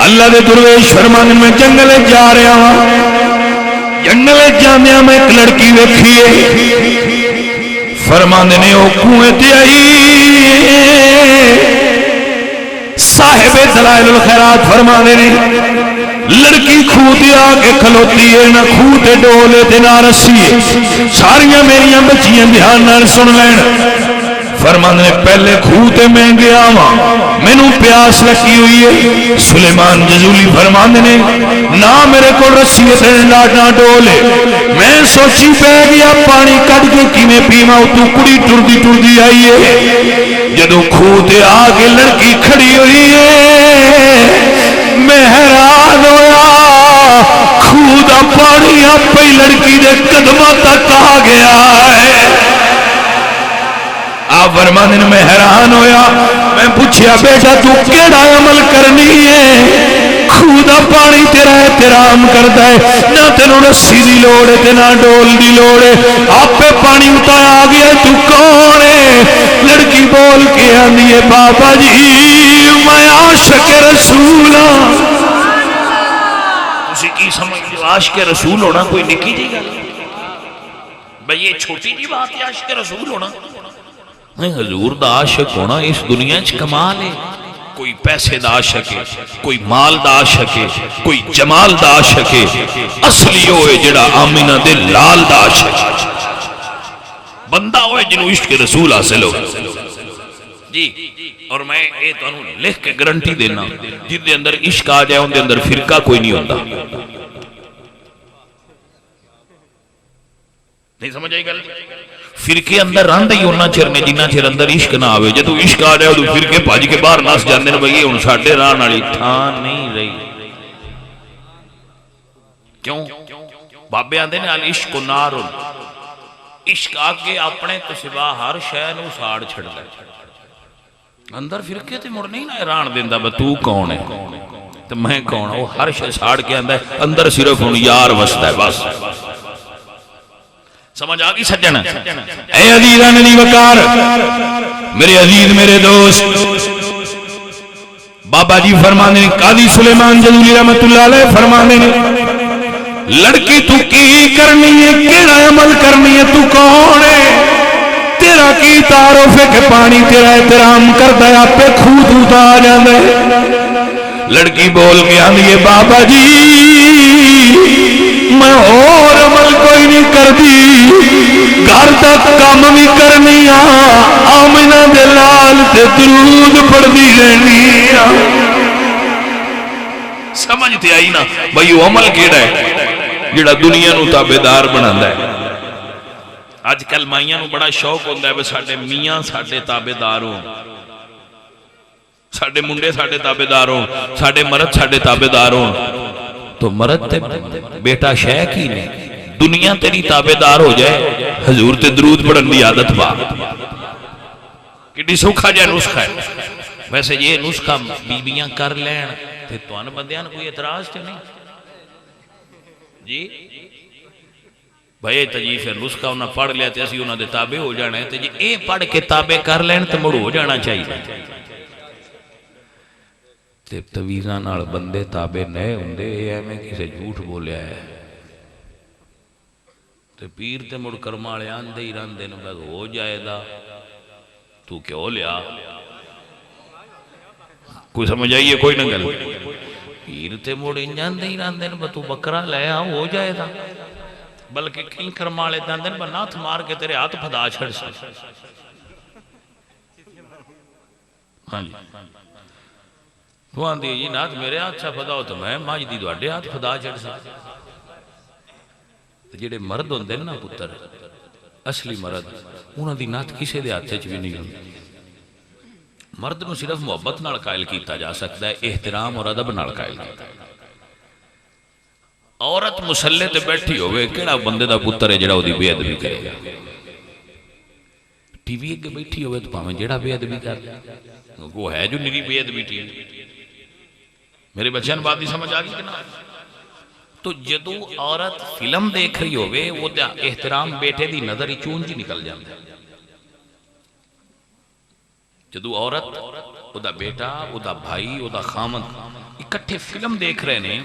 B: اللہ دے درویش فرمانے میں جنگل جا رہا ہوں جنگل جاندیاں میں ایک لڑکی ویکھی ہے فرمانے نے او کنویں تے آئی صاحب دلائل الخیرات فرمانے نے لڑکی کھوہ تے آ کے کھلوتی ہے نہ کھوہ تے ڈولے تے نہ رسی ہے ساریاں میریاں بچیاں دھیان نال سن لین فرمانے نے پہلے کھوہ تے میں گیا ہاں مینوں پیاس لگی ہوئی ہے سلیمان جزولی فرمانے نے نہ میرے کو رسی تے نہ ڈولے میں سوچی پہ گیا پانی کٹ کے کیویں پیواں تو کڑی ٹردی آئی ہے جدوں کھوہ تے آ کے لڑکی کھڑی ہوئی ہے میں حیران ہویا کھوہ دا پانی آپ ہی لڑکی دے قدماں تک آ گیا ہے آپ فرمانے نے میں حیران ہویا میں پوچھیا بیٹا تو کیڑا عمل کرنی ہے کھوہ دا پانی تیرا احترام کرتا ہے نہ تینوں رسی دی لوڑ ہے تے نہ ڈول دی لوڑ ہے آپ پہ پانی اتایا آ گیا تو کون ہے لڑکی بول کے آندی ہے بابا جی میں عاشق رسول ہوں
A: تسی کی سمجھ جو عاشق رسول ہونا کوئی نکی جی گا بھئی یہ چھوٹی جی بات ہے عاشق رسول ہونا حضور دا عاشق ہونا اس دنیا چ کمال ہے کوئی پیسے دا عاشق ہے کوئی مال دا عاشق ہے کوئی جمال دا عاشق ہے اصلی ہوئے جڑا آمینہ دے لال دا عاشق بندہ ہوئے جنہوں عشق رسول حاصل ہو جی اور میں یہ تو انہوں لکھ کے گرنٹی دینا جن دے اندر عشق آ جائے ان دے اندر فرقہ کوئی نہیں ہوتا نہیں سمجھ آئی گل فرقے اندر رہندا ہی انہاں چر نے جنہ چر اندر عشق نہ آوے جدوں عشق آ جائے تو فرقے بھج کے باہر نس جاندے نے بھئی ہن ساڈے راہ والی تھان نہیں رہی کیوں بابے آندے نے العشق نار عشق آگے اپنے تو سوا ہر شے نو ساڑ چھڑدا اندر فرقے تے مڑ نہیں نہ حیران دیندا بے تو کون ہے تے میں کون او ہر شے ساڑ کے آندا ہے اندر صرف ہن یار وسدا ہے بس سمجھ آگئی سجن
B: اے عزیزان علی وقار میرے عزیز میرے دوست بابا جی فرمانے قاضی سلیمان جزولی رحمت اللہ علیہ فرمانے لڑکی تو کی کرنی ہے کیڑا عمل کرنی ہے تو کون ہے تیرا کی تعارف ہے کہ پانی تیرا احترام کرتا ہے آپ پہ کھوہ دھوتا آ جاندے لڑکی بول کے آندی ہے بابا جی میں اور عمل کوئی نہیں کر دی گھر تک کام بھی کرنی آمینہ دے لال تے درود پڑھ دی رہنی
A: سمجھتے آئی نا بھئی وہ عمل کیڑا ہے جڑا دنیا نو تابعدار بناندا ہے آج کل مائیاں نو بڑا شوق ہوندا ہے بے ساڈے میاں ساڈے تابعدار ہوں ساڈے منڈے ساڈے تابعدار ہوں ساڈے مرد ساڈے تابعدار ہوں تو مرد تے بیٹا شے کی نہیں دنیا تیری تابعدار ہو جائے حضور تے درود پڑھن دی عادت با کڈی سوکھا جائے نسخہ ہے ویسے یہ نسخہ بیبیاں کر لین تے توان بندیاں کوئی اعتراض تے نہیں جی بھائی تجی پھر نسخہ انہاں پڑھ لیا تے اسی انہاں دے تابع ہو جانا ہے تے جی اے پڑھ کے تابع کر لین تے مڑ ہو جانا چاہیے تے تویزاں نال بندے تابع نئے ہوندے اے میں کسے جھوٹ بولیا ہے تے پیر تے مڑ کرما والے آندے ہی رہندے نے بس ہو جائے دا تو کیوں لیا کوئی سمجھ آئیے کوئی نہ گل پیر تے مڑ انجاندے ہی رہندے نے بس تو بکرا لے آ ہو جائے دا بلکہ کہیں کرما والے دندن پر ناتھ مار کے تیرے ہاتھ پھدا چھڑ سے ہاں جی وہ آندھی جی ناتھ میرے ہاتھ سے پھدا ہو تو میں ماج دی دوڑے ہاتھ پھدا چھڑ سے جڑے مرد ہوندے نا پتر اصلی مرد انہاں دی نات کسے دے ہاتھ وچ بھی نہیں ہوندی مرد نو صرف محبت نال قائل کیتا جا سکتا ہے احترام اور ادب نال قائل کیتا عورت مسلے تے بیٹھی ہوئے کیڑا بندے دا پتر ہے جڑا اودی بے ادبی کرے گا ٹی وی اگے بیٹھی ہوئے تو پاویں جڑا بے ادبی کر وہ ہے جو نری بے ادبی ٹی وی میرے بچیاں بات نہیں سمجھ آ گئی کہ نہ تو جدو عورت فلم دیکھ رہی ہوئے وہ دا احترام بیٹے دی نظر ہی چون جی نکل جاندے. جدو عورت وہ دا بیٹا وہ دا بھائی وہ دا خامد اکٹھے فلم دیکھ رہے ہیں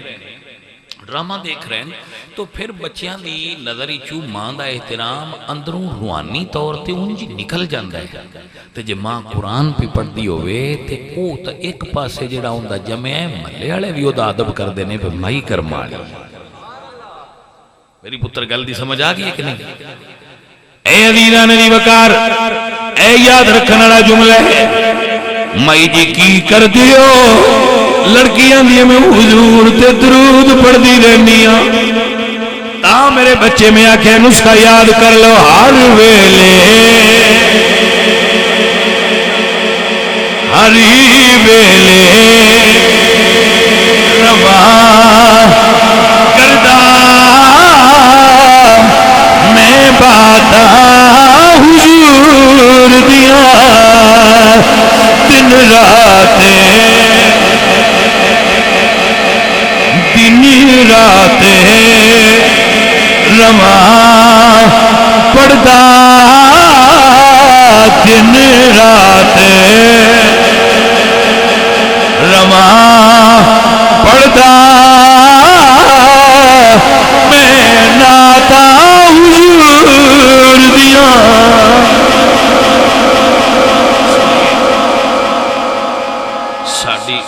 A: ڈرامہ دیکھ رہے ہیں تو پھر بچیاں دی نظری چو ماں دا احترام اندروں روحانی طور تے ان جی نکل جاندہ ہے. تے جے ماں قرآن پہ پڑھ دی ہوئے تے او تا ایک پاسے جڑا ہوں دا جمع ہے ملے والے بھی او دا عدب کر دینے پہ مائی کر مالی. میری پتر گل دی سمجھ آ گئی ہے کہ نہیں؟ اے عزیزان دی وقار اے یاد رکھنے والا جملہ ہے. مائی جی کی کر دیو لڑکیاں دی میں حضور تے درود پڑھ دی رہنیاں تا میرے بچے میں آکھے نسخہ یاد کر لو ہر ویلے ہری ویلے روا کردہ میں باتا حضور دیا دن راتیں دن راتیں رواں پڑھدا دن راتیں رواں پڑھدا میں ناتا حضور دیا. ساڈی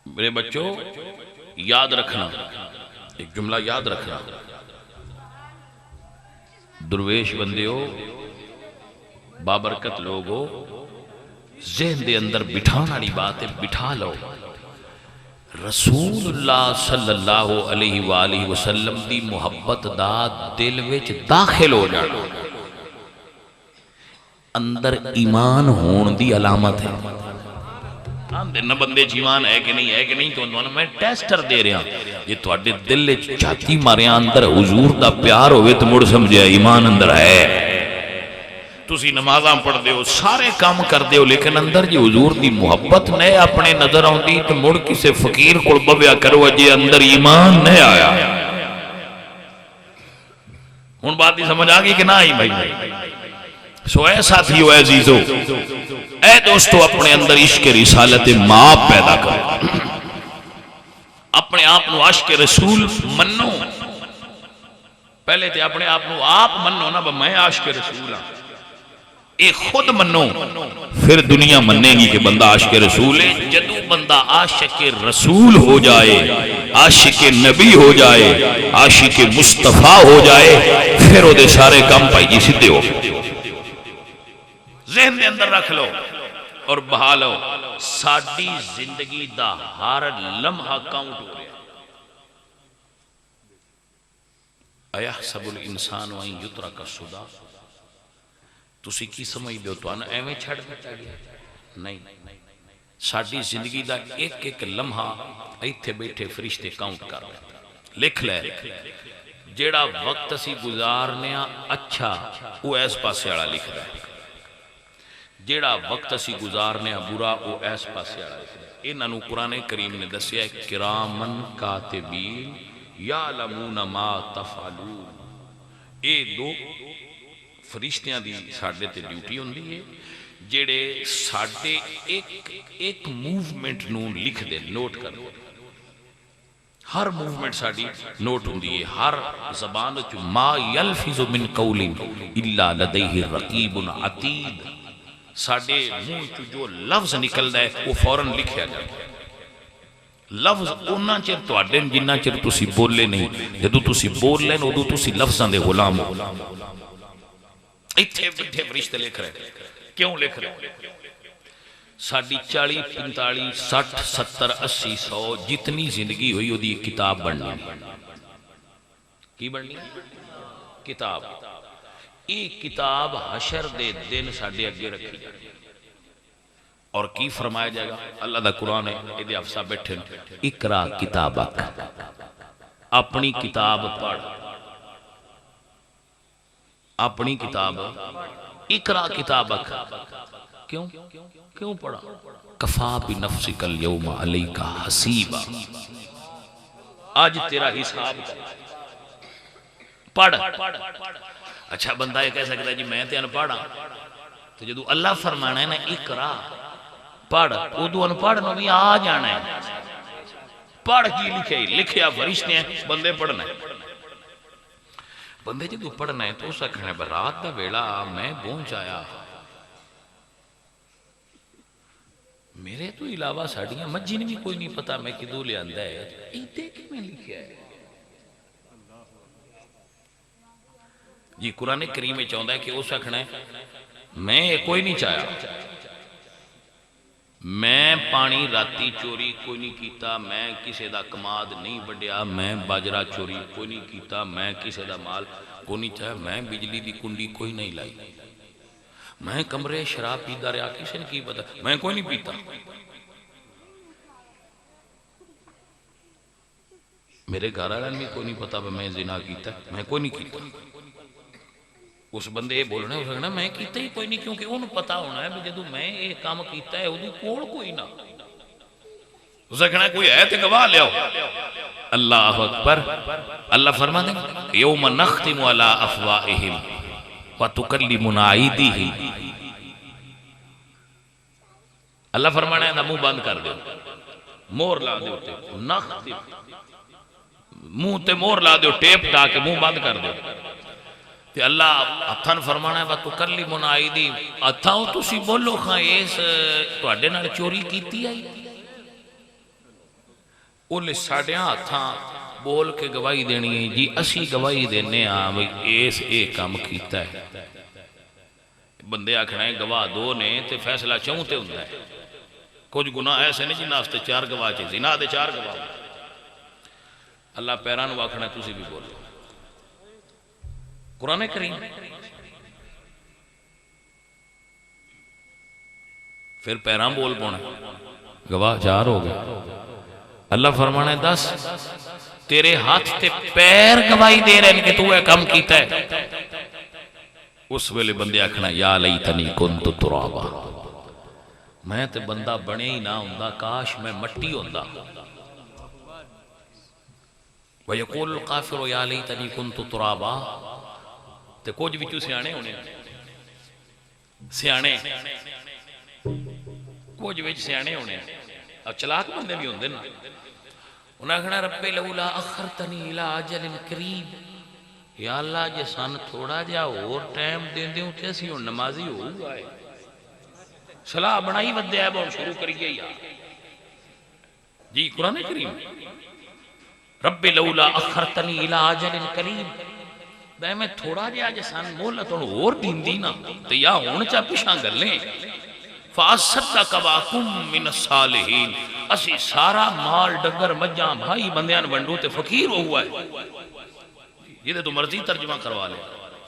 A: میرے بچوں یاد رکھنا ایک جملہ یاد رکھنا درویش بندیو بابرکت لوگو ذہن دے اندر بٹھانا والی بات ہے بٹھا لو. رسول اللہ صلی اللہ علیہ وآلہ وسلم دی محبت دا دل وچ داخل ہو جانا اندر ایمان ہون دی علامت ہے. نہ بندے ایمان ہے کہ نہیں تو میں ٹیسٹر دے رہا یہ تواڈے دل وچ چھاتی ماریا اندر حضور دا پیار ہوئے تو مڑ سمجھے ایمان اندر ہے. تسی نمازاں پڑھ دیو سارے کام کر دیو لیکن اندر جی حضور دی محبت نئے اپنے نظر آن دی تو مڑ کسے فقیر کو بویا کرو جی اندر ایمان نہیں آیا. ان بات دی سمجھ آگئی کہ نہ آئی بھائی؟ سو اے ساتھیو اے عزیزو اے دوستو اپنے اندر عشق رسالت ماں پیدا کرو اپنے آپ نو عشق رسول منو. پہلے تے اپنے آپ نو آپ منو نا میں عشق رسول ہاں اے خود منو پھر دنیا مننے گی کہ بندہ عاشق رسول ہے. جدو بندہ عاشق رسول ہو جائے عاشق نبی ہو جائے عاشق مصطفیٰ ہو جائے پھر وہ دے سارے کام پائی جی سدھے ہو. ذہن دے اندر رکھ لو اور بہا لو ساڈی زندگی دا ہر لمحہ کاؤنٹ ہو رہا ہے. ایحسب الانسان ان یترک سدی تسی کی سمجھ دیو تو آنا ایویں چھڑ دیتا گیا نہیں. ساڈی زندگی دا ایک ایک لمحہ ایتھے بیٹھے فرشتے کاؤنٹ کر رہے لکھ لے جیڑا وقت اسی گزارنے اچھا وہ ایس پاسے والا لکھ رہا ہے جیڑا وقت اسی گزارنے برا وہ ایس پاسے والا لکھ رہا ہے. انہوں قرآن کریم نے دسیا ہے کرامن کاتبین یعلمون ما تفعلون. اے دو فرشتیاں دی ساڑھے تے ڈیوٹی ہوندی ہے جیڑے ساڑھے ایک موومنٹ نو لکھ دے نوٹ کر دے. ہر موومنٹ ساڑھی نوٹ ہوندی ہے ہر زبان چو ما یلفظ من قول الا لدیہ رقیب عتید. ساڑھے منہ چو جو لفظ نکل دے وہ فوراں لکھیا جائے. لفظ اونا چر تو اڈن جنہ چر تسی بولے نہیں جدو تسی بول لیں ادو تسی لفظاں دے غلام ہو. ایتھے بیٹھے فرشتے لکھ رہے کیوں لکھ رہے ساڑھی 40 45 60 70 80 100 جتنی زندگی ہوئی وہ دی کتاب بڑھنی کی بڑھنی کتاب. ایک کتاب حشر دے دن ساڑھے اگے رکھی جائے اور کی فرمایا جائے گا اللہ دا قرآن ہے ایدے افسا بیٹھے اقرا کتابک اپنی کتاب پڑھ. اپنی کتاب اقرا کتابک کیوں پڑھا؟ کفا بنفسک اليوم علیک حسیبا، آج تیرا حساب پڑھ۔ اچھا بندہ یہ کہہ سکتا ہے جی میں تے انپڑھ ہاں، تو جدو اللہ فرمانا ہے نا اقرا پڑھ، ادو انپڑھ نو بھی آ جانا ہے۔ پڑھ کی لکھے لکھیا فرشتے ہیں، بندے پڑھنا ہے۔ بندے جدو پڑھنا ہے تو سکھنے برات دا ویلا میں پہنچ آیا، میرے تو علاوہ ساڑیاں مجھے نے بھی کوئی نہیں پتا میں کدو لے آندہ ہے، ایتے کی میں لکھیا ہے جی۔ قرآن کریم میں چاہتا ہے کہ وہ سکھنا ہے میں کوئی نہیں چاہیا، میں پانی راتی چوری کوئی نہیں کیتا، میں کسے دا کماد نہیں بڑھیا، میں باجرہ چوری کوئی نہیں کیتا، میں کسے دا مال کوئی نہیں چاہیا، میں بجلی دی کنڈی کوئی نہیں لائی، میں کمرے شراب پیدا رہا، کسی نے کی پتا، میں کوئی نہیں پیتا، میرے گھر والے بھی کوئی نہیں پتا میں زنا کیتا، میں کوئی نہیں کیتا۔ اس بندے یہ بولنا ہے، اسے کہنا میں کیتا ہی کوئی نہیں، کیونکہ انہوں پتا ہونا ہے جدو میں یہ کام کیتا ہے ادو کول کوئی نہ، اسے کہنا کوئی ہے تے گواہ لے آؤ۔ اللہ اکبر۔ اللہ فرما دیں یوم نختم علی افواہہم وتکلمنا ایدیہم، اللہ فرمانا ہے منہ بند کر دو، مور لا دو، نختم منہ تے مور لا دو، ٹیپ ڈا کے منہ بند کر دو۔ تے اللہ اتھن فرمانا ہے وتکلمنا ایدیہم، اتھاؤ تسی بولو خاں اس تواڈے نال چوری کیتی آئی، انہیں ساڑیاں ہاتھاں بول کے گواہی دینی ہے جی اسی گواہی دینے ہاں بھئی ایس ایک کام کیتا ہے۔ بندے آکھنا ہے گواہ دو نے تے فیصلہ چونتے ہوندہ ہے، کچھ گناہ ایسے نہیں جی ناستے چار گواہ چاہیے، زنا دے چار گواہ۔ اللہ پیران واکھنا ہے تسی بھی بولو۔ قرآن کریم پھر پیران بول پونا، گواہ چار ہو گئے۔ اللہ فرمانا ہے 10 تیرے ہاتھ تے پیر گواہی دے رہے ہیں کہ تو ہے کام کیتا ہے۔ اس ویلے بندے آکھنا یا لیتنی کنت ترابا، میں تے بندہ بنے ہی نہ ہوندہ، کاش میں مٹی ہوندہ۔ وَيَقُولُ الْقَافِرُ یا لیتنی کنت ترابا، تے کچھ بھی سیانے ہونے سیانے کچھ بھی سیانے ہونے اب چلاک بندے بھی ہوندے نا، انہاں کہنا رب لولا اخرتنی الى اجل قریب، یا اللہ جے سن تھوڑا جا اور ٹائم دین دیوں تے اسی ہن نمازی ہو گئے، صلاح بنائی ودے ہے بہت شروع کری گئی جی۔ قرآن کریم رب لولا اخرتنی الى اجل قریب، بے میں تھوڑا جا جے سن مہلت اور دین دینا تے یا ہن چا پیچھے گلیں، فَأَصَّدَّقَ وَأَكُن مِّنَ الصَّالِحِينَ، اسی سارا مال ڈنگر مجھاں بھائی بندیاں ونڈو تے فقیر ہوا ہے، یہ تو مرضی ترجمہ کروا لے۔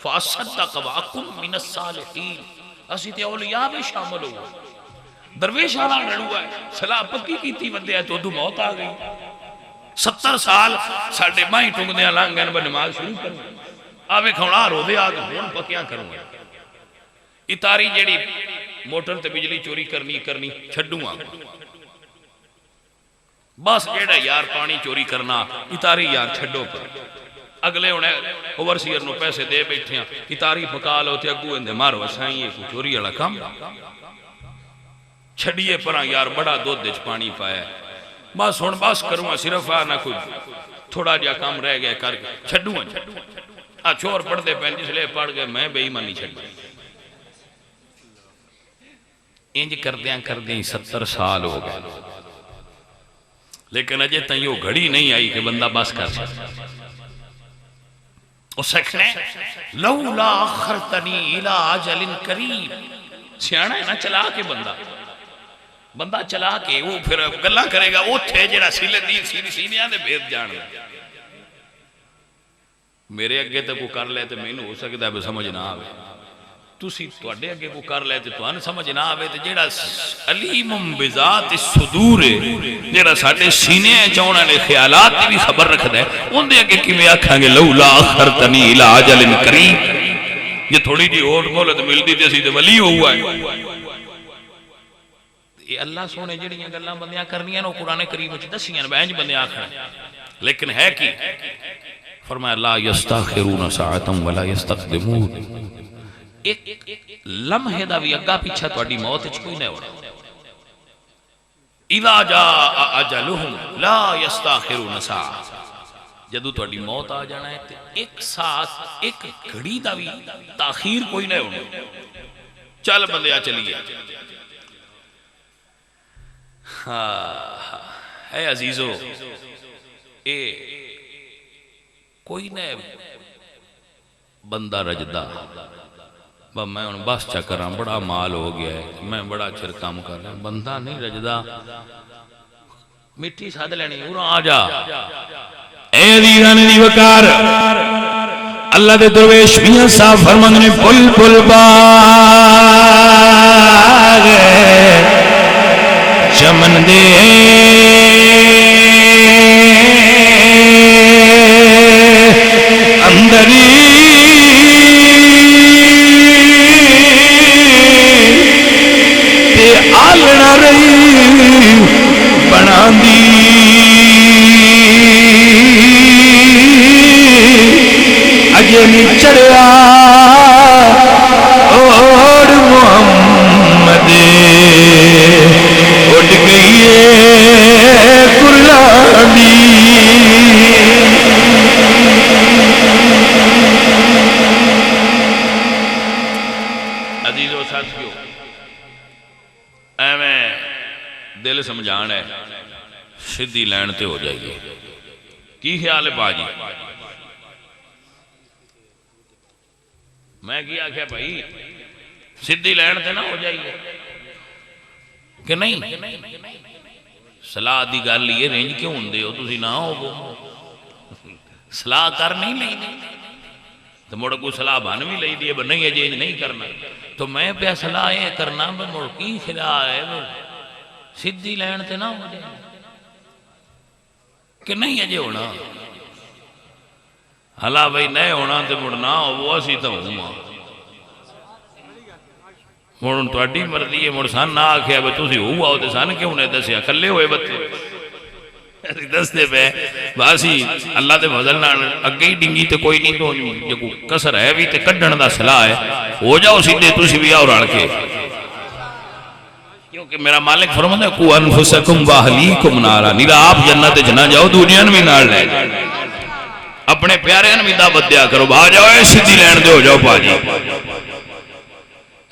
A: فَأَصَّدَّقَ وَأَكُن مِّنَ الصَّالِحِينَ، اسی تے اولیاء بھی شامل ہوا، درویش آنا لڑوا ہے، صلاح پکی کیتی بندے ہے تو دو موت آ گئی۔ 70 سال ساڑھے مائی ٹنگدیاں لانگن با نماز شروع کروں، آوے کھونا رو دے آگا ہون پکیاں کروں گا، اتاری جیڑی موٹر تے بجلی چوری کرنی چھڑوں آگا، بس جیڑا یار پانی چوری کرنا اتاری یار چھڑو پر، اگلے انہیں اوورسیئر نو پیسے دے بیٹھے ہیں، اتاری پکا لو تے اگو اندے مارو سائیں کو چوری والا کام چھڑیے پرا یار بڑا دودھ دیچ پانی پایا ہے، بس ہون بس کروں صرف نہ کوئی تھوڑا جا کام رہ گیا کر چھڑوں چھوڑ پڑھ دے پہن جس لئے پڑھ گئے میں بے ایمانی چھڑ گئی۔ انج کردیاں 70 سال ہو گئے، لیکن اجے تائیں وہ گھڑی نہیں آئی کہ بندہ بس کر سکتا۔ اس سکھنے لولا اخرتنی الى اجل قریب، سیانا ہے نا چلا کے بندہ چلا کے وہ پھر گلہ کرے گا، وہ تھے جڑا سیلے دین سینے آنے بھید جان گا، میرے اگے تے کو کر لے تے میں ہو سکتا ہے سمجھ نہ آوے، تسی توڑے اگے کو کر لے تے تو ان سمجھ نہ آوے، تے جیڑا علیم بذات الصدور ہے، جیڑا ساڑھے سینے چونا لے خیالات بھی خبر رکھ دے، ان دے اگے کی میں آکھاں گے لولا اخرتنی الى اجل قریب، جی تھوڑی جی ہوٹ مولت ملتی تے اسی تے ولی ہوا ہے. یہ اللہ سونے جڑیاں گلاں بندیاں کرنیاں نو قرآن کریم وچ دسیاں بینج بندے آکھن لیکن ہے کی فرمایا لا یستاخرون ساعتا ولا یستقدمون. ایک لمحے دا بھی اگا پیچھا تہاڈی موت وچ کوئی نہیں ہونا. اذا جاء اجلہم لا یستاخرون ساعتا جدو تہاڈی موت آ جانا ہے تے ایک ساتھ ایک گھڑی دا بھی تاخیر کوئی نہیں ہونا. چل بندیا چلیے. اے عزیزو اے کوئی نہ بندہ رجدہ میں ان بس چکر ہاں بڑا مال ہو گیا ہے میں بڑا چر کام کر رہا ہوں. بندہ نہیں رجدہ مٹی ساتھ لینی اُرا آ جا.
B: اے عزیزان دی وقار اللہ دے درویش میاں صاحب فرماندے نے بلبل باغ چمن دے اندری تے آلنا رہی بنا دی اجے نہیں چڑھیا اور محمد اٹھ گئی قرآنی.
A: عزیزو ساتھیو ایویں دل سمجھان ہے سدھی لین تے ہو جائیے. کی خیال ہے باجی؟ میں کیا کہ بھائی سدھی لین تے نہ ہو جائیے کہ نہیں. صلاح دی گل یہ رینج کیوں ہوندے ہو تسی نہ ہو صلاح کر نہیں لئی تو مڑ کو صلاح بن بھی لئی دی ہے نہیں اجینج نہیں کرنا تو میں پہ صلاح یہ کرنا مڑ کی خلاح ہے سدھی لین تے نہ ہو جائے کہ نہیں اجے ہونا. حالا بھائی نہیں ہونا تے مڑ نہ ہو وہ اسی تو ہوں مڑ تہاڈی مرضی ہے. مڑ سن نہ آکھیا بھئی تسی ہو آؤ تے سن کیوں نہیں دسیا کلے ہوئے بتے دستے پہ باسی اللہ دے فضل نال اگے ہی ڈنگی تے کوئی نہیں تو جو کسر ہے بھی تے کڈن دا صلاح ہے ہو جاؤ سیدھے تسی بھی آؤ رل کے. کیونکہ میرا مالک فرماتا ہے کو انفسکم واہلیکم نارا نیرا آپ جنت وچ نہ جاؤ دنیا بھی نال لے اپنے پیارے بھی دعوت دیا کرو آ جاؤ اے سیدھی لین دے ہو جاؤ باجی.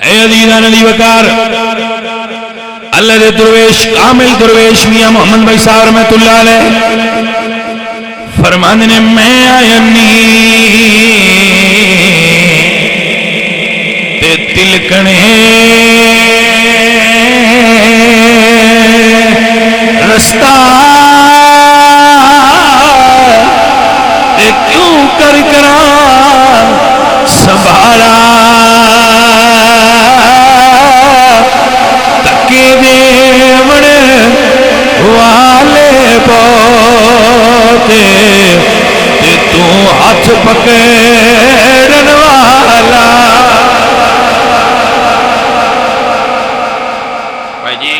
B: اے عزیزان دی وقار اللہ دے درویش کامل درویش میاں محمد بھائی صاحب رحمت اللہ علیہ فرماندے نے میں آئینی تے تلکنے رستہ تے کیوں کر کرا سنبھالا والے پوتے تے تو ہاتھ پکڑن والا.
A: بھائی جی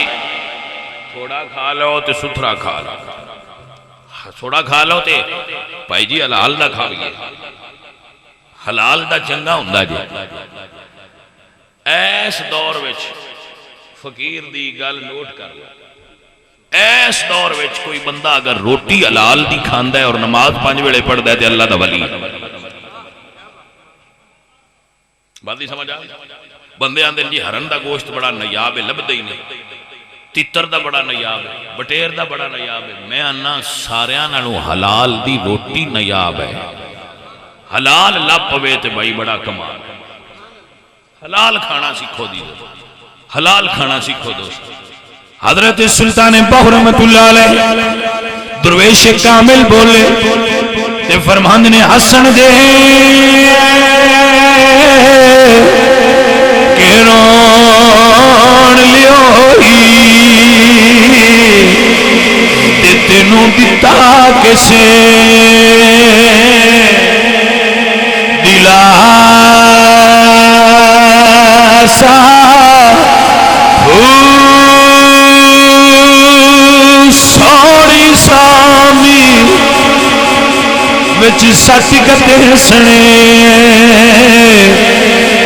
A: تھوڑا کھا لو تے ستھرا کھا لو تھوڑا کھا لو تے بھائی جی حلال دا کھا لیے حلال دا چنگا ہوندا جی. ایس دور وچ فقیر دی گل نوٹ کر لو ایس دور وچ کوئی بندہ اگر روٹی حلال دی کھاندا ہے اور نماز 5 ویلے پڑھدا ہے تے اللہ دا ولی بات نہیں سمجھ آ بندے آندے جی ہرن دا گوشت بڑا نیاب ہے لبدا ہی نہیں تیتر دا بڑا نیاب ہے بٹیر دا بڑا نیاب ہے. میں آنا ساریاں نالوں حلال دی روٹی نیاب ہے. حلال لب پوے تے بھائی بڑا کمال. حلال کھانا سیکھو دی حلال کھانا سیکھو دوست.
B: حضرت سلطان باہو رحمت اللہ علیہ درویش کامل بولے تے فرماند نے حسن دے کہ رون لیوئی تے تینوں دیتا کسے دلا وچ سٹ گتے سنے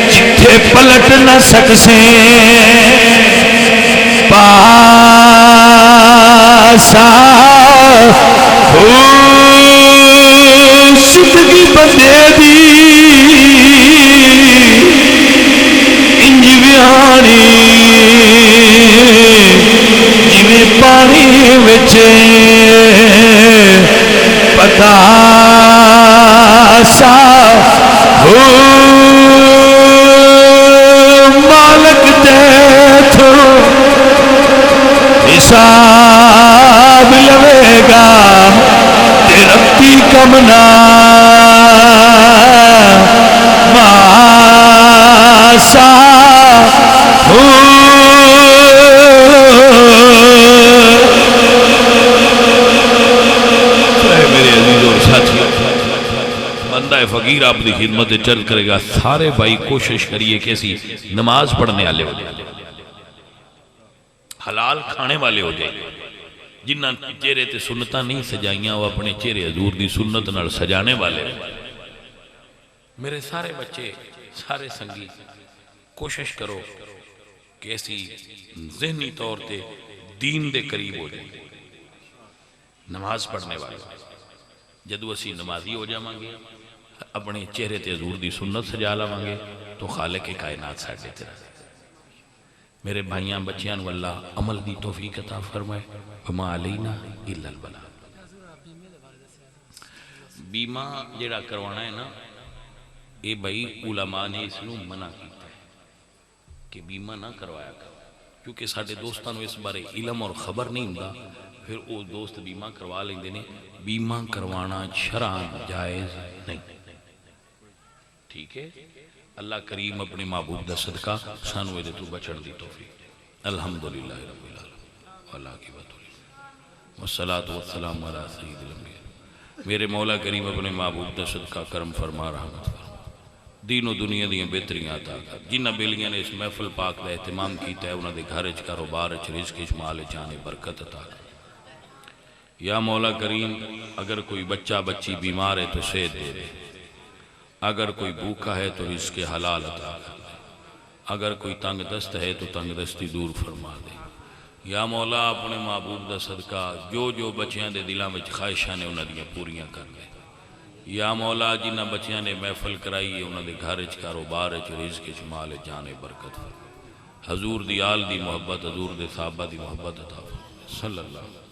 B: جتھے پلٹ نہ سکسے پاسا ہو صدقی بندے دی انج بیانی جویں پانی وچ پتا سا ہو مالک دے تو حساب لوے گا تیرا کی کمنا ماسا ہو
A: فقیر آپ دی خدمت چل کرے گا سارے بھائی کوشش کریے کیسی نماز پڑھنے والے ہو جائے حلال کھانے والے ہو جائے جنہ چہرے تے سنتاں نہیں سجائیاں وہ اپنے چہرے حضور دی سنت نال سجانے والے میرے سارے بچے سارے سنگی کوشش کرو کیسی ذہنی طور تے دین دے قریب ہو جائے نماز پڑھنے والے جدو اسی نمازی ہو جاواں گے اپنے چہرے تے حضور دی سنت سجا لاواں گے تو خالق کائنات ساڈے تے میرے بھائیاں بچیاں نو اللہ عمل دی توفیق عطا فرمائے وما علینا الا البلاغ بیمہ جڑا کروانا ہے نا اے بھائی علماء نے اس نو منع کیتا ہے کہ بیمہ نہ کروایا کرو کیونکہ ساڈے دوستاں نو اس بارے علم اور خبر نہیں ہوندا پھر وہ دوست بیمہ کروا لیندے نے بیمہ کروانا شرعاً جائز نہیں ٹھیک ہے اللہ کریم اپنے محبوب دا صدقہ سانو دے تو بچن دی توفیق الحمدللہ رب العالمین واللہ کی بطولی والصلاة والسلام علی سید الانبیاء میرے مولا کریم اپنے محبوب دا صدقہ کرم فرما رحمت فرما دین و دنیا دیاں بہتریاں عطا کر جنہ بیلیاں نے اس محفل پاک دا اہتمام کیتا ہے انہاں دے گھر وچ کاروبار وچ رزق وچ مال جانے برکت عطا کر یا مولا کریم اگر کوئی بچہ بچی بیمار ہے تو صحت دے دے اگر کوئی بھوکا ہے تو رزق حلال عطا کر دے اگر کوئی تنگ دست ہے تو تنگ دستی دور فرما دے یا مولا اپنے محبوب دا صدقہ جو جو بچیاں دے دلاں وچ خواہشاں نے انہاں دیاں پوریاں کر دے یا مولا جنہ بچیاں نے محفل کرائی ہے انہاں دے گھر وچ کاروبار وچ رزق وچ مال جانے برکت فرما حضور دی آل دی محبت حضور دے صحابہ دی محبت عطا فرما صلی اللہ علیہ وسلم